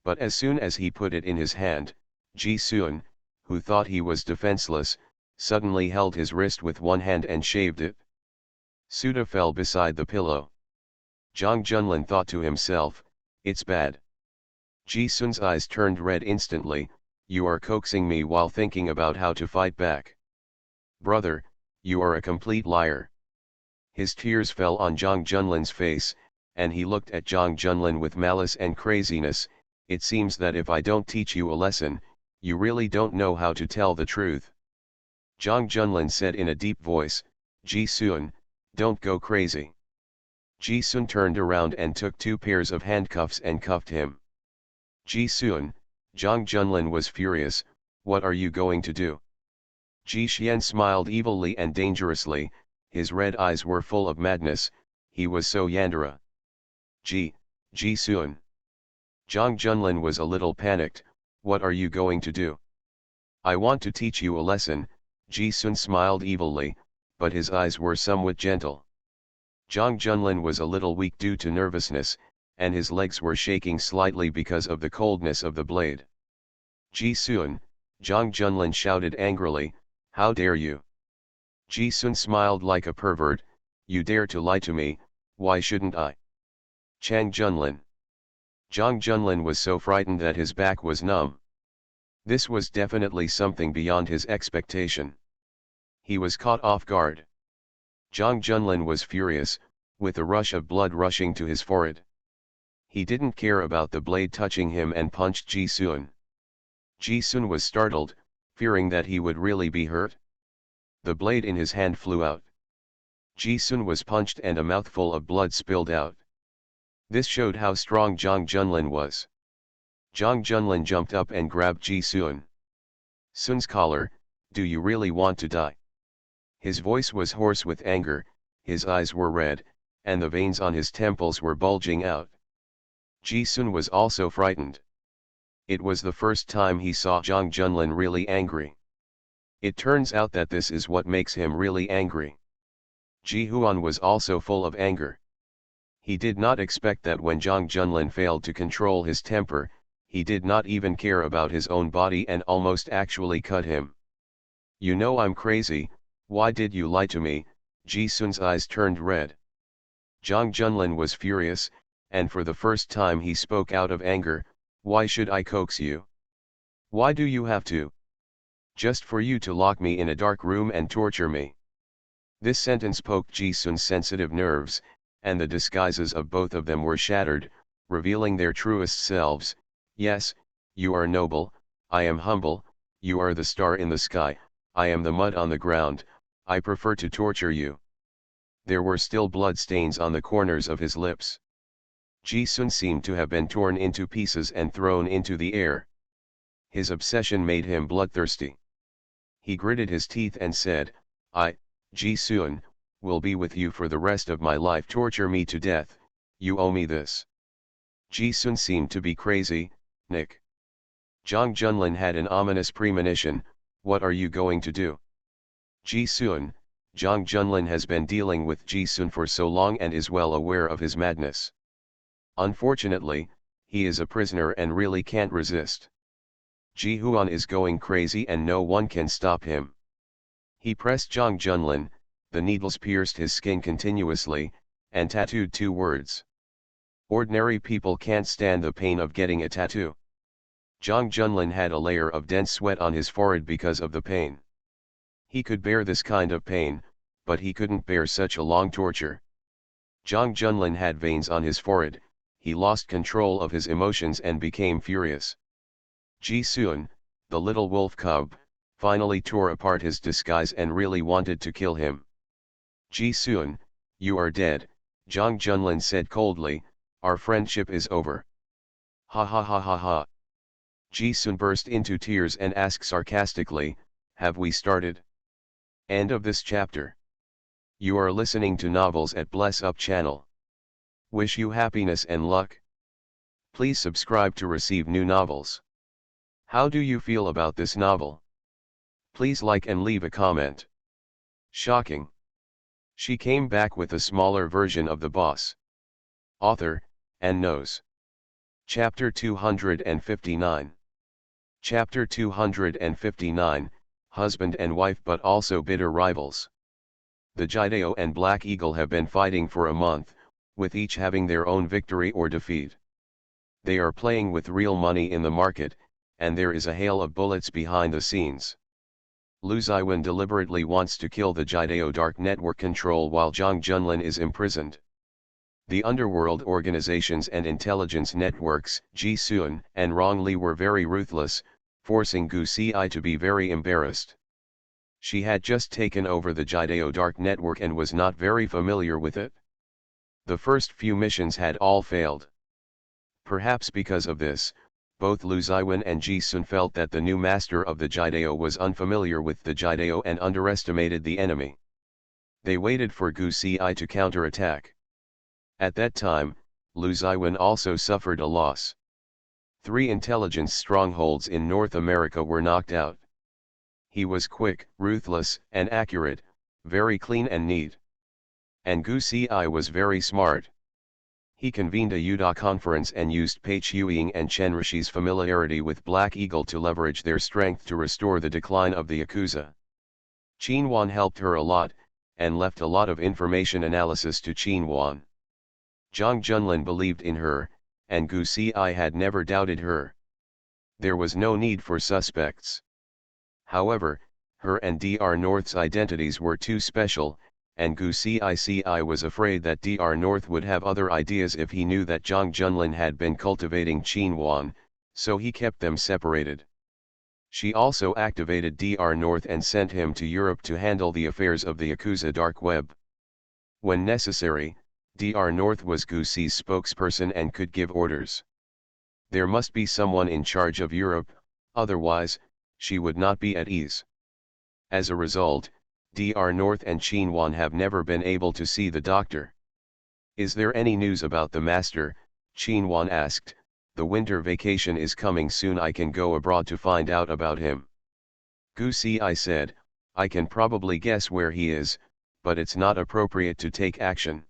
But as soon as he put it in his hand, Ji Sun, who thought he was defenseless, suddenly held his wrist with one hand and shaved it. Suda fell beside the pillow. Zhang Junlin thought to himself, "It's bad." Ji Sun's eyes turned red instantly. "You are coaxing me while thinking about how to fight back. Brother, you are a complete liar." His tears fell on Zhang Junlin's face, and he looked at Zhang Junlin with malice and craziness. "It seems that if I don't teach you a lesson, you really don't know how to tell the truth." Zhang Junlin said in a deep voice, "Ji Sun, don't go crazy." Ji Sun turned around and took 2 pairs of handcuffs and cuffed him. "Ji Sun," Zhang Junlin was furious, "what are you going to do?" Ji Xian smiled evilly and dangerously, his red eyes were full of madness. He was so Yandere. Ji Sun." Zhang Junlin was a little panicked. "What are you going to do?" "I want to teach you a lesson." Ji Sun smiled evilly, but his eyes were somewhat gentle. Zhang Junlin was a little weak due to nervousness, and his legs were shaking slightly because of the coldness of the blade. "Ji Sun," Zhang Junlin shouted angrily, "how dare you?" Ji Sun smiled like a pervert. "You dare to lie to me, why shouldn't I?" "Chang Junlin." Zhang Junlin was so frightened that his back was numb. This was definitely something beyond his expectation. He was caught off guard. Zhang Junlin was furious, with a rush of blood rushing to his forehead. He didn't care about the blade touching him and punched Ji Sun. Ji Sun was startled, fearing that he would really be hurt. The blade in his hand flew out. Ji Sun was punched and a mouthful of blood spilled out. This showed how strong Zhang Junlin was. Zhang Junlin jumped up and grabbed Ji Sun. "Sun's collar, do you really want to die?" His voice was hoarse with anger, his eyes were red, and the veins on his temples were bulging out. Ji Sun was also frightened. It was the first time he saw Zhang Junlin really angry. It turns out that this is what makes him really angry. Ji Huan was also full of anger. He did not expect that when Zhang Junlin failed to control his temper, he did not even care about his own body and almost actually cut him. "You know I'm crazy, why did you lie to me?" Ji Sun's eyes turned red. Zhang Junlin was furious, and for the first time he spoke out of anger, "Why should I coax you? Why do you have to? Just for you to lock me in a dark room and torture me?" This sentence poked Ji Sun's sensitive nerves, and the disguises of both of them were shattered, revealing their truest selves. "Yes, you are noble, I am humble, you are the star in the sky, I am the mud on the ground, I prefer to torture you." There were still blood stains on the corners of his lips. Ji Sun seemed to have been torn into pieces and thrown into the air. His obsession made him bloodthirsty. He gritted his teeth and said, "Ji Sun, will be with you for the rest of my life. Torture me to death, you owe me this. Ji-sun seemed to be crazy. Nick. Jang Junlin had an ominous premonition. What are you going to do? Ji-sun, Jang Junlin has been dealing with Ji-sun for so long and is well aware of his madness. Unfortunately, he is a prisoner and really can't resist. Ji-huan is going crazy and no one can stop him. He pressed Jang Junlin, the needles pierced his skin continuously, and tattooed 2 words. Ordinary people can't stand the pain of getting a tattoo. Jang Junlin had a layer of dense sweat on his forehead because of the pain. He could bear this kind of pain, but he couldn't bear such a long torture. Jang Junlin had veins on his forehead, he lost control of his emotions and became furious. Ji-sun, the little wolf cub, finally tore apart his disguise and really wanted to kill him. Ji-sun, you are dead, Jang Junlin said coldly, our friendship is over. Ha ha ha ha ha. Ji-sun burst into tears and asked sarcastically, have we started? End of this chapter. You are listening to Novels at Bless Up channel. Wish you happiness and luck. Please subscribe to receive new novels. How do you feel about this novel? Please like and leave a comment. Shocking. She came back with a smaller version of the boss. Author, and knows. Chapter 259. Chapter 259, Husband and Wife but also bitter rivals. The Jideo and Black Eagle have been fighting for a month, with each having their own victory or defeat. They are playing with real money in the market, and there is a hail of bullets behind the scenes. Lu Ziwen deliberately wants to kill the Jideo Dark Network control while Jang Junlin is imprisoned. The underworld organizations and intelligence networks, Ji-sun and Rong Li were very ruthless, forcing Gu Si to be very embarrassed. She had just taken over the Jideo Dark Network and was not very familiar with it. The first few missions had all failed. Perhaps because of this, both Lu Ziwen and Ji-sun felt that the new master of the Jideo was unfamiliar with the Jideo and underestimated the enemy. They waited for Gu Si to counterattack. At that time, Lu Ziwen also suffered a loss. 3 intelligence strongholds in North America were knocked out. He was quick, ruthless, and accurate, very clean and neat. And Gu Si was very smart. He convened a Yuda conference and used Pei Chuying and Chen Rishi's familiarity with Black Eagle to leverage their strength to restore the decline of the Yakuza. Qin Wan helped her a lot, and left a lot of information analysis to Qin Wan. Jang Junlin believed in her, and Gu Si had never doubted her. There was no need for suspects. However, her and Dr. North's identities were too special, and Gu Si was afraid that Dr. North would have other ideas if he knew that Jang Junlin had been cultivating Qin Wan, so he kept them separated. She also activated Dr. North and sent him to Europe to handle the affairs of the Yakuza dark web. When necessary, Dr. North was Gu Si's spokesperson and could give orders. There must be someone in charge of Europe, otherwise, she would not be at ease. As a result, Dr. North and Qin Wan have never been able to see the doctor. Is there any news about the master? Qin Wan asked. The winter vacation is coming soon, I can go abroad to find out about him. Gu Si said, I can probably guess where he is, but it's not appropriate to take action.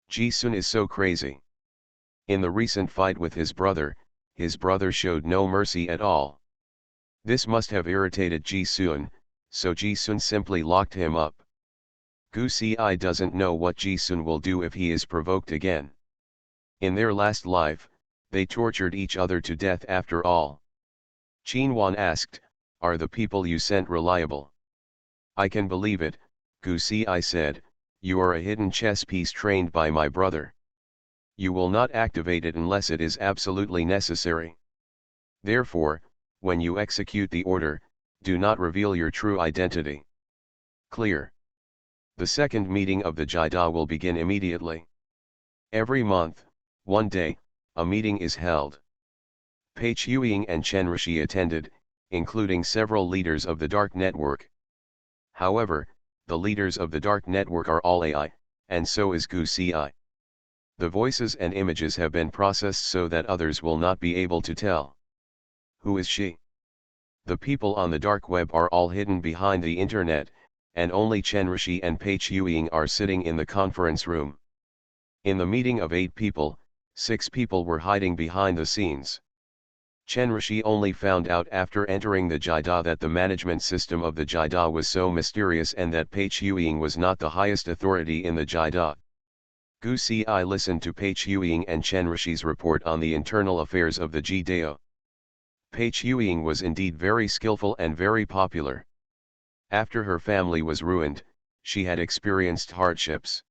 Ji-sun is so crazy. In the recent fight with his brother showed no mercy at all. This must have irritated Ji-sun, so Ji-sun simply locked him up. Gu Si doesn't know what Ji-sun will do if he is provoked again. In their last life, they tortured each other to death after all. Qin Wan asked, are the people you sent reliable? I can believe it, Gu Si said, you are a hidden chess piece trained by my brother. You will not activate it unless it is absolutely necessary. Therefore, when you execute the order, do not reveal your true identity. Clear. The second meeting of the Jida will begin immediately. Every month, one day, a meeting is held. Pei Chuying and Chen Rishi attended, including several leaders of the Dark Network. However, the leaders of the dark network are all AI, and so is Gu Ci. The voices and images have been processed so that others will not be able to tell. Who is she? The people on the dark web are all hidden behind the internet, and only Chen Rishi and Pei Chuying are sitting in the conference room. In the meeting of 8 people, 6 people were hiding behind the scenes. Chen Rishi only found out after entering the Jida that the management system of the Jida was so mysterious and that Pei Chuying was not the highest authority in the Jida. Gu Ci listened to Pei Chuying and Chen Rishi's report on the internal affairs of the Jidao. Pei Chuying was indeed very skillful and very popular. After her family was ruined, she had experienced hardships.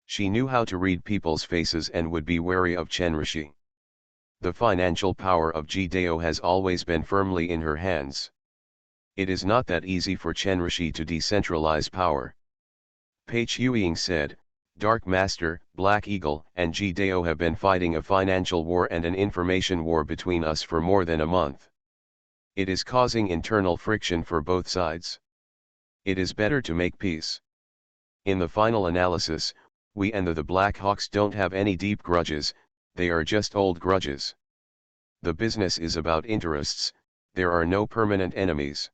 She knew how to read people's faces and would be wary of Chen Rishi. The financial power of Jidao has always been firmly in her hands. It is not that easy for Chen Rishi to decentralize power. Pei Chuying said, Dark Master, Black Eagle, and Jidao have been fighting a financial war and an information war between us for more than a month. It is causing internal friction for both sides. It is better to make peace. In the final analysis, we and the Black Hawks don't have any deep grudges, they are just old grudges. The business is about interests, there are no permanent enemies.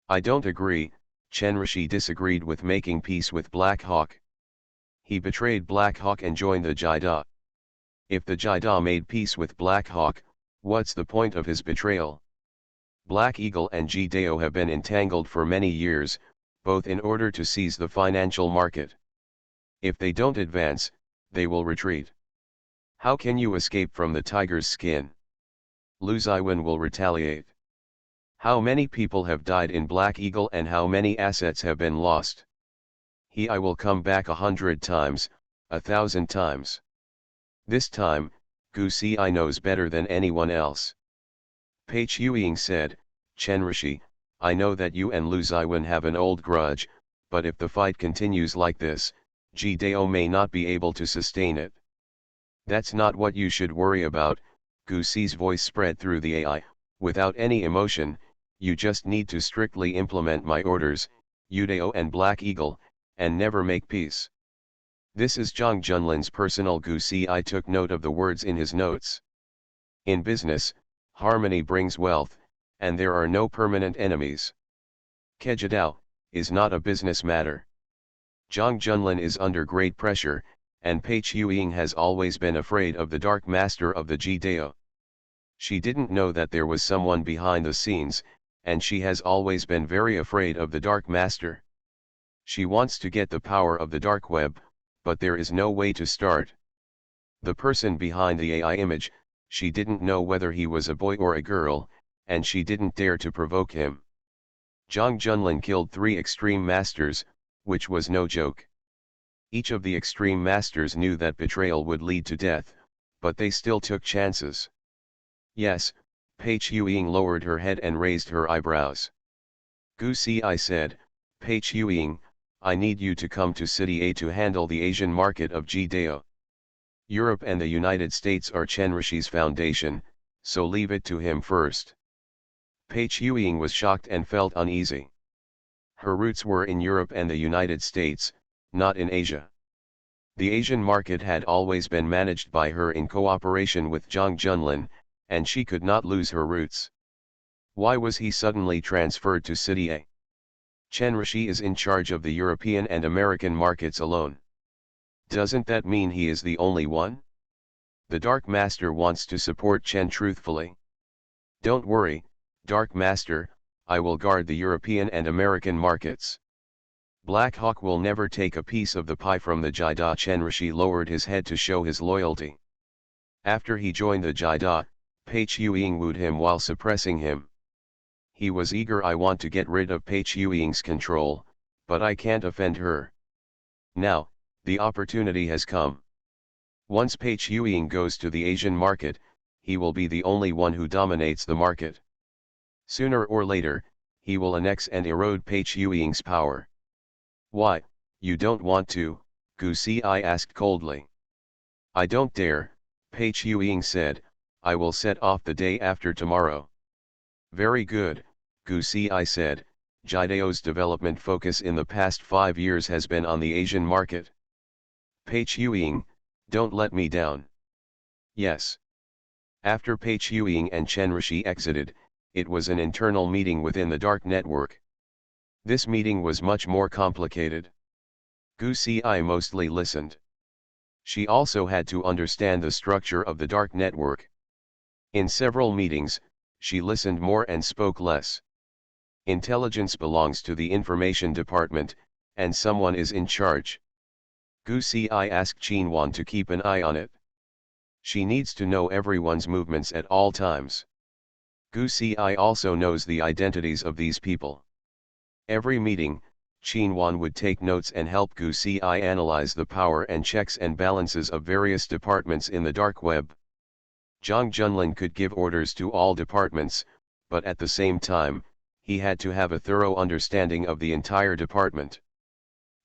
I don't agree, Chen Rishi disagreed with making peace with Black Hawk. He betrayed Black Hawk and joined the Jida. If the Jida made peace with Black Hawk, what's the point of his betrayal? Black Eagle and Jidao have been entangled for many years, both in order to seize the financial market. If they don't advance, they will retreat. How can you escape from the tiger's skin? Lu Ziwen will retaliate. How many people have died in Black Eagle and how many assets have been lost? I will come back 100 times, 1,000 times. This time, Gu Ci knows better than anyone else. Pei Chuying said, Chen Rishi, I know that you and Lu Ziwen have an old grudge, but if the fight continues like this, Jidao may not be able to sustain it. That's not what you should worry about, Gu Ci's voice spread through the AI, without any emotion, you just need to strictly implement my orders, Jidao and Black Eagle, and never make peace. This is Zhang Junlin's personal Gu Ci took note of the words in his notes. In business, harmony brings wealth, and there are no permanent enemies. Kejidao is not a business matter. Zhang Junlin is under great pressure, and Pei Chuying has always been afraid of the Dark Master of the Jidao. She didn't know that there was someone behind the scenes, and she has always been very afraid of the Dark Master. She wants to get the power of the dark web, but there is no way to start. The person behind the AI image, she didn't know whether he was a boy or a girl, and she didn't dare to provoke him. Zhang Junlin killed 3 extreme masters, which was no joke. Each of the extreme masters knew that betrayal would lead to death, but they still took chances. Yes, Pei Chuying lowered her head and raised her eyebrows. Gu Ci said, Pei Chuying, I need you to come to City A to handle the Asian market of Jidao. Europe and the United States are Chen Rishi's foundation, so leave it to him first. Pei Chuying was shocked and felt uneasy. Her roots were in Europe and the United States, not in Asia. The Asian market had always been managed by her in cooperation with Zhang Junlin, and she could not lose her roots. Why was he suddenly transferred to City A? Chen Rishi is in charge of the European and American markets alone. Doesn't that mean he is the only one? The Dark Master wants to support Chen truthfully. Don't worry, Dark Master, I will guard the European and American markets. Black Hawk will never take a piece of the pie from the Jida. Chen Rishi lowered his head to show his loyalty. After he joined the Jida, Pei Chuying wooed him while suppressing him. He was eager. I want to get rid of Pei Chuying's control, but I can't offend her. Now, the opportunity has come. Once Pei Chuying goes to the Asian market, he will be the only one who dominates the market. Sooner or later, he will annex and erode Pei Chuying's power. Why, you don't want to? Gu Ci asked coldly. I don't dare, Pei Chuying said, I will set off the day after tomorrow. Very good, Gu Ci said, Jidao's development focus in the past 5 years has been on the Asian market. Pei Chuying, don't let me down. Yes. After Pei Chuying and Chen Rishi exited, it was an internal meeting within the dark network. This meeting was much more complicated. Gu Ci mostly listened. She also had to understand the structure of the dark network. In several meetings, she listened more and spoke less. Intelligence belongs to the information department, and someone is in charge. Gu Ci asked Qinwan to keep an eye on it. She needs to know everyone's movements at all times. Gu Ci also knows the identities of these people. Every meeting, Qinwan would take notes and help Gu Ci analyze the power and checks and balances of various departments in the dark web. Zhang Junlin could give orders to all departments, but at the same time, he had to have a thorough understanding of the entire department.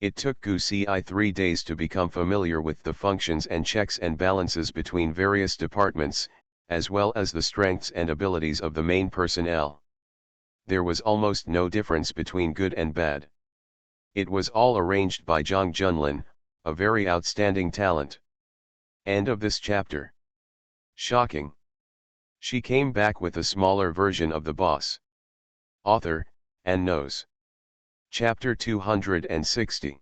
It took Gu Ci 3 days to become familiar with the functions and checks and balances between various departments, as well as the strengths and abilities of the main personnel. There was almost no difference between good and bad. It was all arranged by Zhang Junlin, a very outstanding talent. End of this chapter. Shocking. She came back with a smaller version of the boss. Author, and knows. Chapter 260.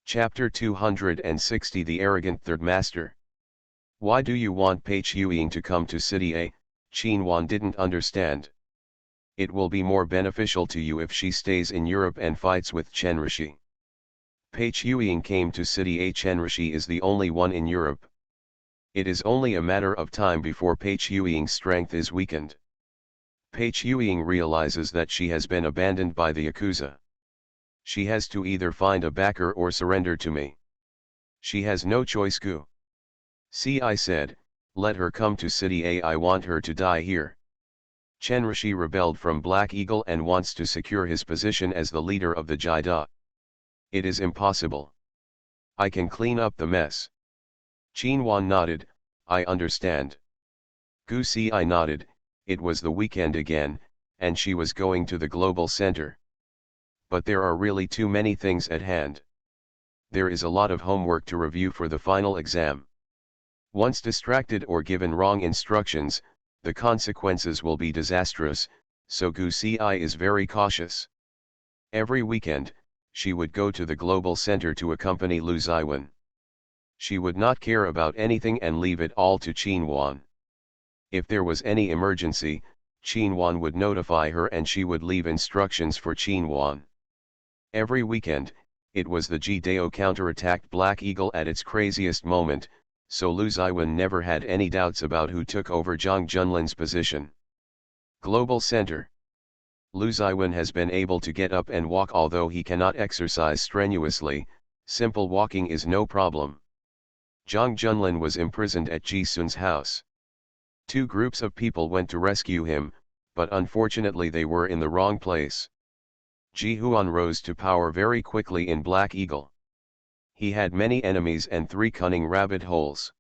Chapter 260 The Arrogant Third Master. Why do you want Pei Chuying to come to City A? Qinwan didn't understand. It will be more beneficial to you if she stays in Europe and fights with Chen Rishi. Pei Chuying came to City A. Chen Rishi is the only one in Europe. It is only a matter of time before Pei Chuying's strength is weakened. Pei Chuying realizes that she has been abandoned by the Yakuza. She has to either find a backer or surrender to me. She has no choice. Gu Ci said, let her come to City A. I want her to die here. Chen Rishi rebelled from Black Eagle and wants to secure his position as the leader of the Jida. It is impossible. I can clean up the mess. Qinwan nodded, I understand. Gu Ci nodded, it was the weekend again, and she was going to the global center. But there are really too many things at hand. There is a lot of homework to review for the final exam. Once distracted or given wrong instructions, the consequences will be disastrous, so Gu Ci is very cautious. Every weekend, she would go to the global center to accompany Lu Ziwen. She would not care about anything and leave it all to Qinwan. If there was any emergency, Qinwan would notify her and she would leave instructions for Qinwan. Every weekend, it was the Jidao counterattacked Black Eagle at its craziest moment, so Lu Ziwen never had any doubts about who took over Zhang Junlin's position. Global Center. Lu Ziwen has been able to get up and walk, although he cannot exercise strenuously. Simple walking is no problem. Zhang Junlin was imprisoned at Ji Sun's house. 2 groups of people went to rescue him, but unfortunately they were in the wrong place. Ji Huan rose to power very quickly in Black Eagle. He had many enemies and 3 cunning rabbit holes.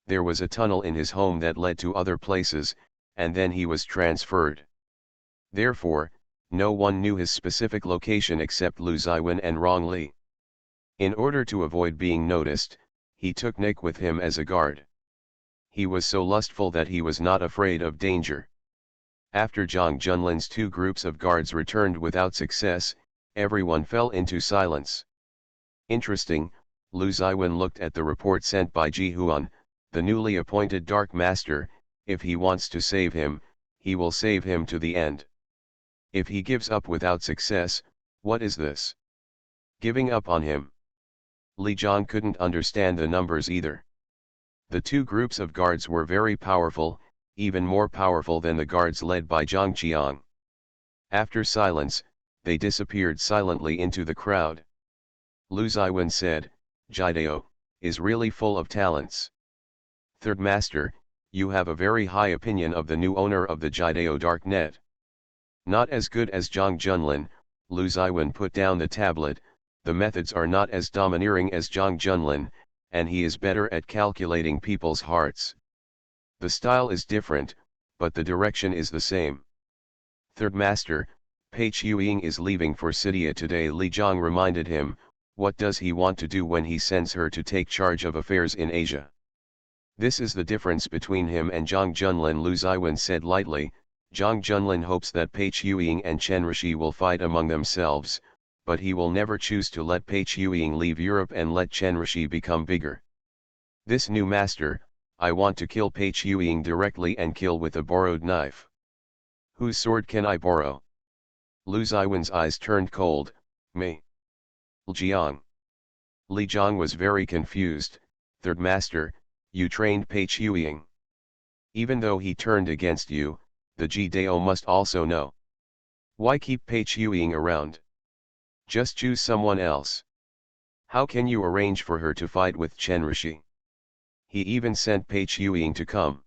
There was a tunnel in his home that led to other places, and then he was transferred. Therefore, no one knew his specific location except Lu Ziwen and Rong Li. In order to avoid being noticed, he took Nick with him as a guard. He was so lustful that he was not afraid of danger. After Zhang Junlin's 2 groups of guards returned without success, everyone fell into silence. Interesting, Lu Ziwen looked at the report sent by Ji Huan, the newly appointed Dark Master. If he wants to save him, he will save him to the end. If he gives up without success, what is this? Giving up on him? Li Zhang couldn't understand the numbers either. The 2 groups of guards were very powerful, even more powerful than the guards led by Zhang Qiang. After silence, they disappeared silently into the crowd. Lu Ziwen said, Jidao is really full of talents. Third Master, you have a very high opinion of the new owner of the Jidao Darknet. Not as good as Zhang Junlin. Lu Ziwen put down the tablet. The methods are not as domineering as Zhang Junlin, and he is better at calculating people's hearts. The style is different, but the direction is the same. Third Master, Pei Chuying is leaving for Sidia today, Li Jiang reminded him. What does he want to do when he sends her to take charge of affairs in Asia? This is the difference between him and Zhang Junlin, Lu Ziwen said lightly. Zhang Junlin hopes that Pei Chuying and Chen Rishi will fight among themselves, but he will never choose to let Pei Chuying leave Europe and let Chen Rishi become bigger. This new master, I want to kill Pei Chuying directly and kill with a borrowed knife. Whose sword can I borrow? Lu Ziwen's eyes turned cold. Me. Jiang. Li Jiang was very confused. Third master, you trained Pei Chuying. Even though he turned against you, the Ji-Dao must also know. Why keep Pei Chuying around? Just choose someone else. How can you arrange for her to fight with Chen Rishi? He even sent Pei Chuying to come.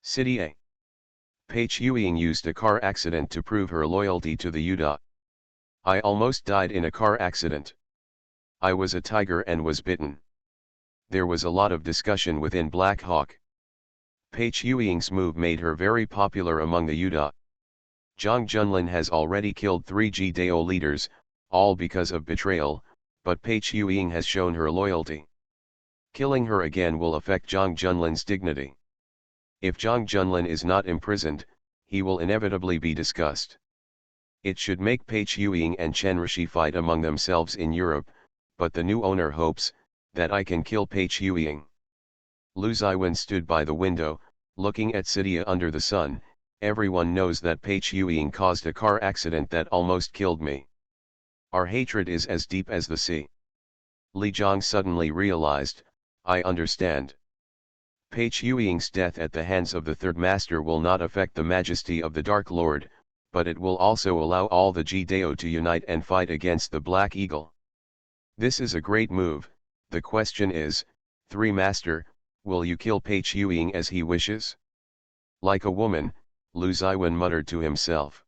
City A. Pei Chuying used a car accident to prove her loyalty to the Yuda. I almost died in a car accident. I was a tiger and was bitten. There was a lot of discussion within Black Hawk. Pei Chuying's move made her very popular among the Yuda. Zhang Junlin has already killed 3 Ji-Dao leaders, all because of betrayal, but Pei Chuying has shown her loyalty. Killing her again will affect Zhang Junlin's dignity. If Zhang Junlin is not imprisoned, he will inevitably be discussed. It should make Pei Chuying and Chen Rishi fight among themselves in Europe, but the new owner hopes that I can kill Pei Chuying. Lu Ziwen stood by the window, looking at Sidia under the sun. Everyone knows that Pei Chuying caused a car accident that almost killed me. Our hatred is as deep as the sea. Li Jiang suddenly realized, I understand. Pei Chuying's death at the hands of the Third Master will not affect the majesty of the Dark Lord, but it will also allow all the Ji-Dao to unite and fight against the Black Eagle. This is a great move. The question is, 3 Master, will you kill Pei Chuying as he wishes? Like a woman, Lu Ziwen muttered to himself.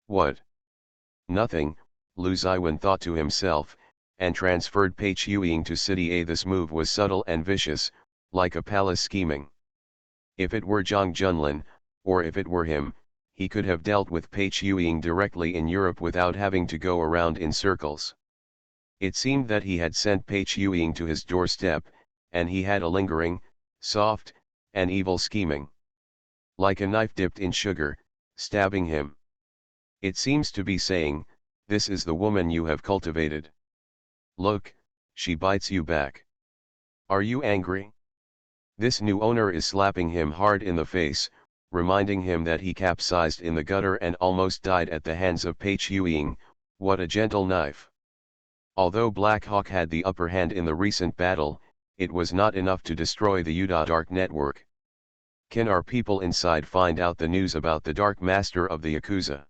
What? Nothing, Lu Ziwen thought to himself, and transferred Pei Chuying to City A. This move was subtle and vicious, like a palace scheming. If it were Zhang Junlin, or if it were him, he could have dealt with Pei Chuying directly in Europe without having to go around in circles. It seemed that he had sent Pei Chuying to his doorstep, and he had a lingering, soft, and evil scheming. Like a knife dipped in sugar, stabbing him. It seems to be saying, this is the woman you have cultivated. Look, she bites you back. Are you angry? This new owner is slapping him hard in the face, reminding him that he capsized in the gutter and almost died at the hands of Pei Chuying. What a gentle knife. Although Black Hawk had the upper hand in the recent battle, it was not enough to destroy the Yuda Dark Network. Can our people inside find out the news about the Dark Master of the Yakuza?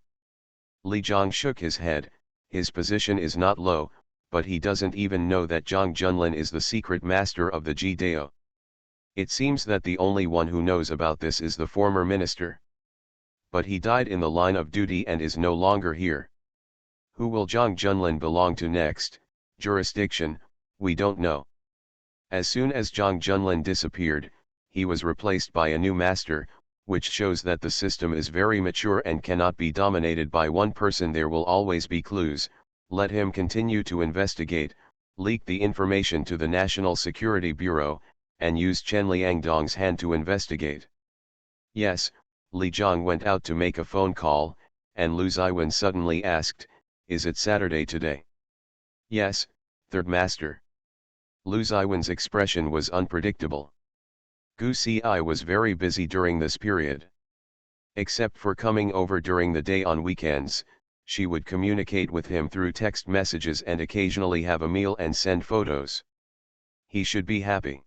Li Jiang shook his head. His position is not low, but he doesn't even know that Zhang Junlin is the secret master of the Ji-Dao. It seems that the only one who knows about this is the former minister. But he died in the line of duty and is no longer here. Who will Zhang Junlin belong to next? Jurisdiction, we don't know. As soon as Zhang Junlin disappeared, he was replaced by a new master, which shows that the system is very mature and cannot be dominated by one person. There will always be clues. Let him continue to investigate, leak the information to the National Security Bureau, and use Chen Liangdong's hand to investigate. Yes, Li Jiang went out to make a phone call, and Lu Ziwen suddenly asked, is it Saturday today? Yes, Third Master. Lu Ziwen's expression was unpredictable. Gu Si was very busy during this period. Except for coming over during the day on weekends, she would communicate with him through text messages and occasionally have a meal and send photos. He should be happy.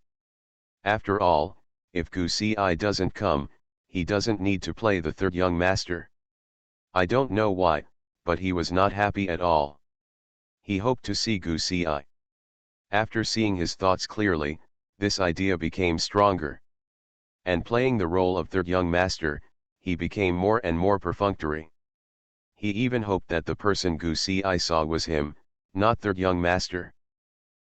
After all, if Gu Si doesn't come, he doesn't need to play the third young master. I don't know why, but he was not happy at all. He hoped to see Gu Si. After seeing his thoughts clearly, this idea became stronger. And playing the role of third young master, he became more and more perfunctory. He even hoped that the person Gu Si saw was him, not third young master.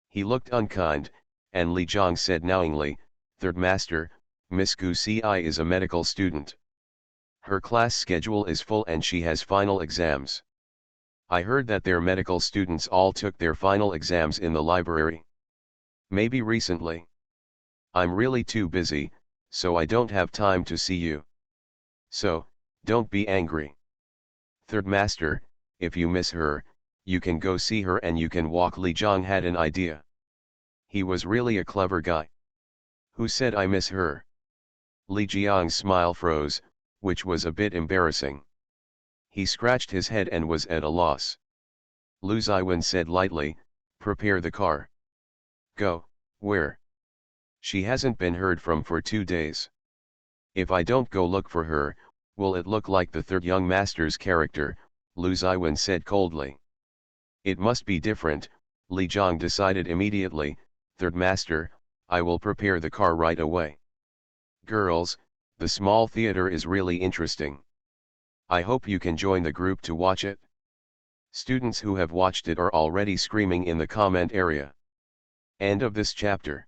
He looked unkind, and Li Jiang said knowingly, Third Master, Miss Gu Si is a medical student. Her class schedule is full and she has final exams. I heard that their medical students all took their final exams in the library. Maybe recently. I'm really too busy, so I don't have time to see you. So, don't be angry. Third Master, if you miss her, you can go see her and you can walk. Li Jiang had an idea. He was really a clever guy. Who said I miss her? Li Jiang's smile froze, which was a bit embarrassing. He scratched his head and was at a loss. Lu Ziwen said lightly, prepare the car. Go, where? She hasn't been heard from for 2 days. If I don't go look for her, will it look like the third young master's character? Lu Ziwen said coldly. It must be different, Li Jiang decided immediately. Third Master, I will prepare the car right away. Girls, the small theater is really interesting. I hope you can join the group to watch it. Students who have watched it are already screaming in the comment area. End of this chapter.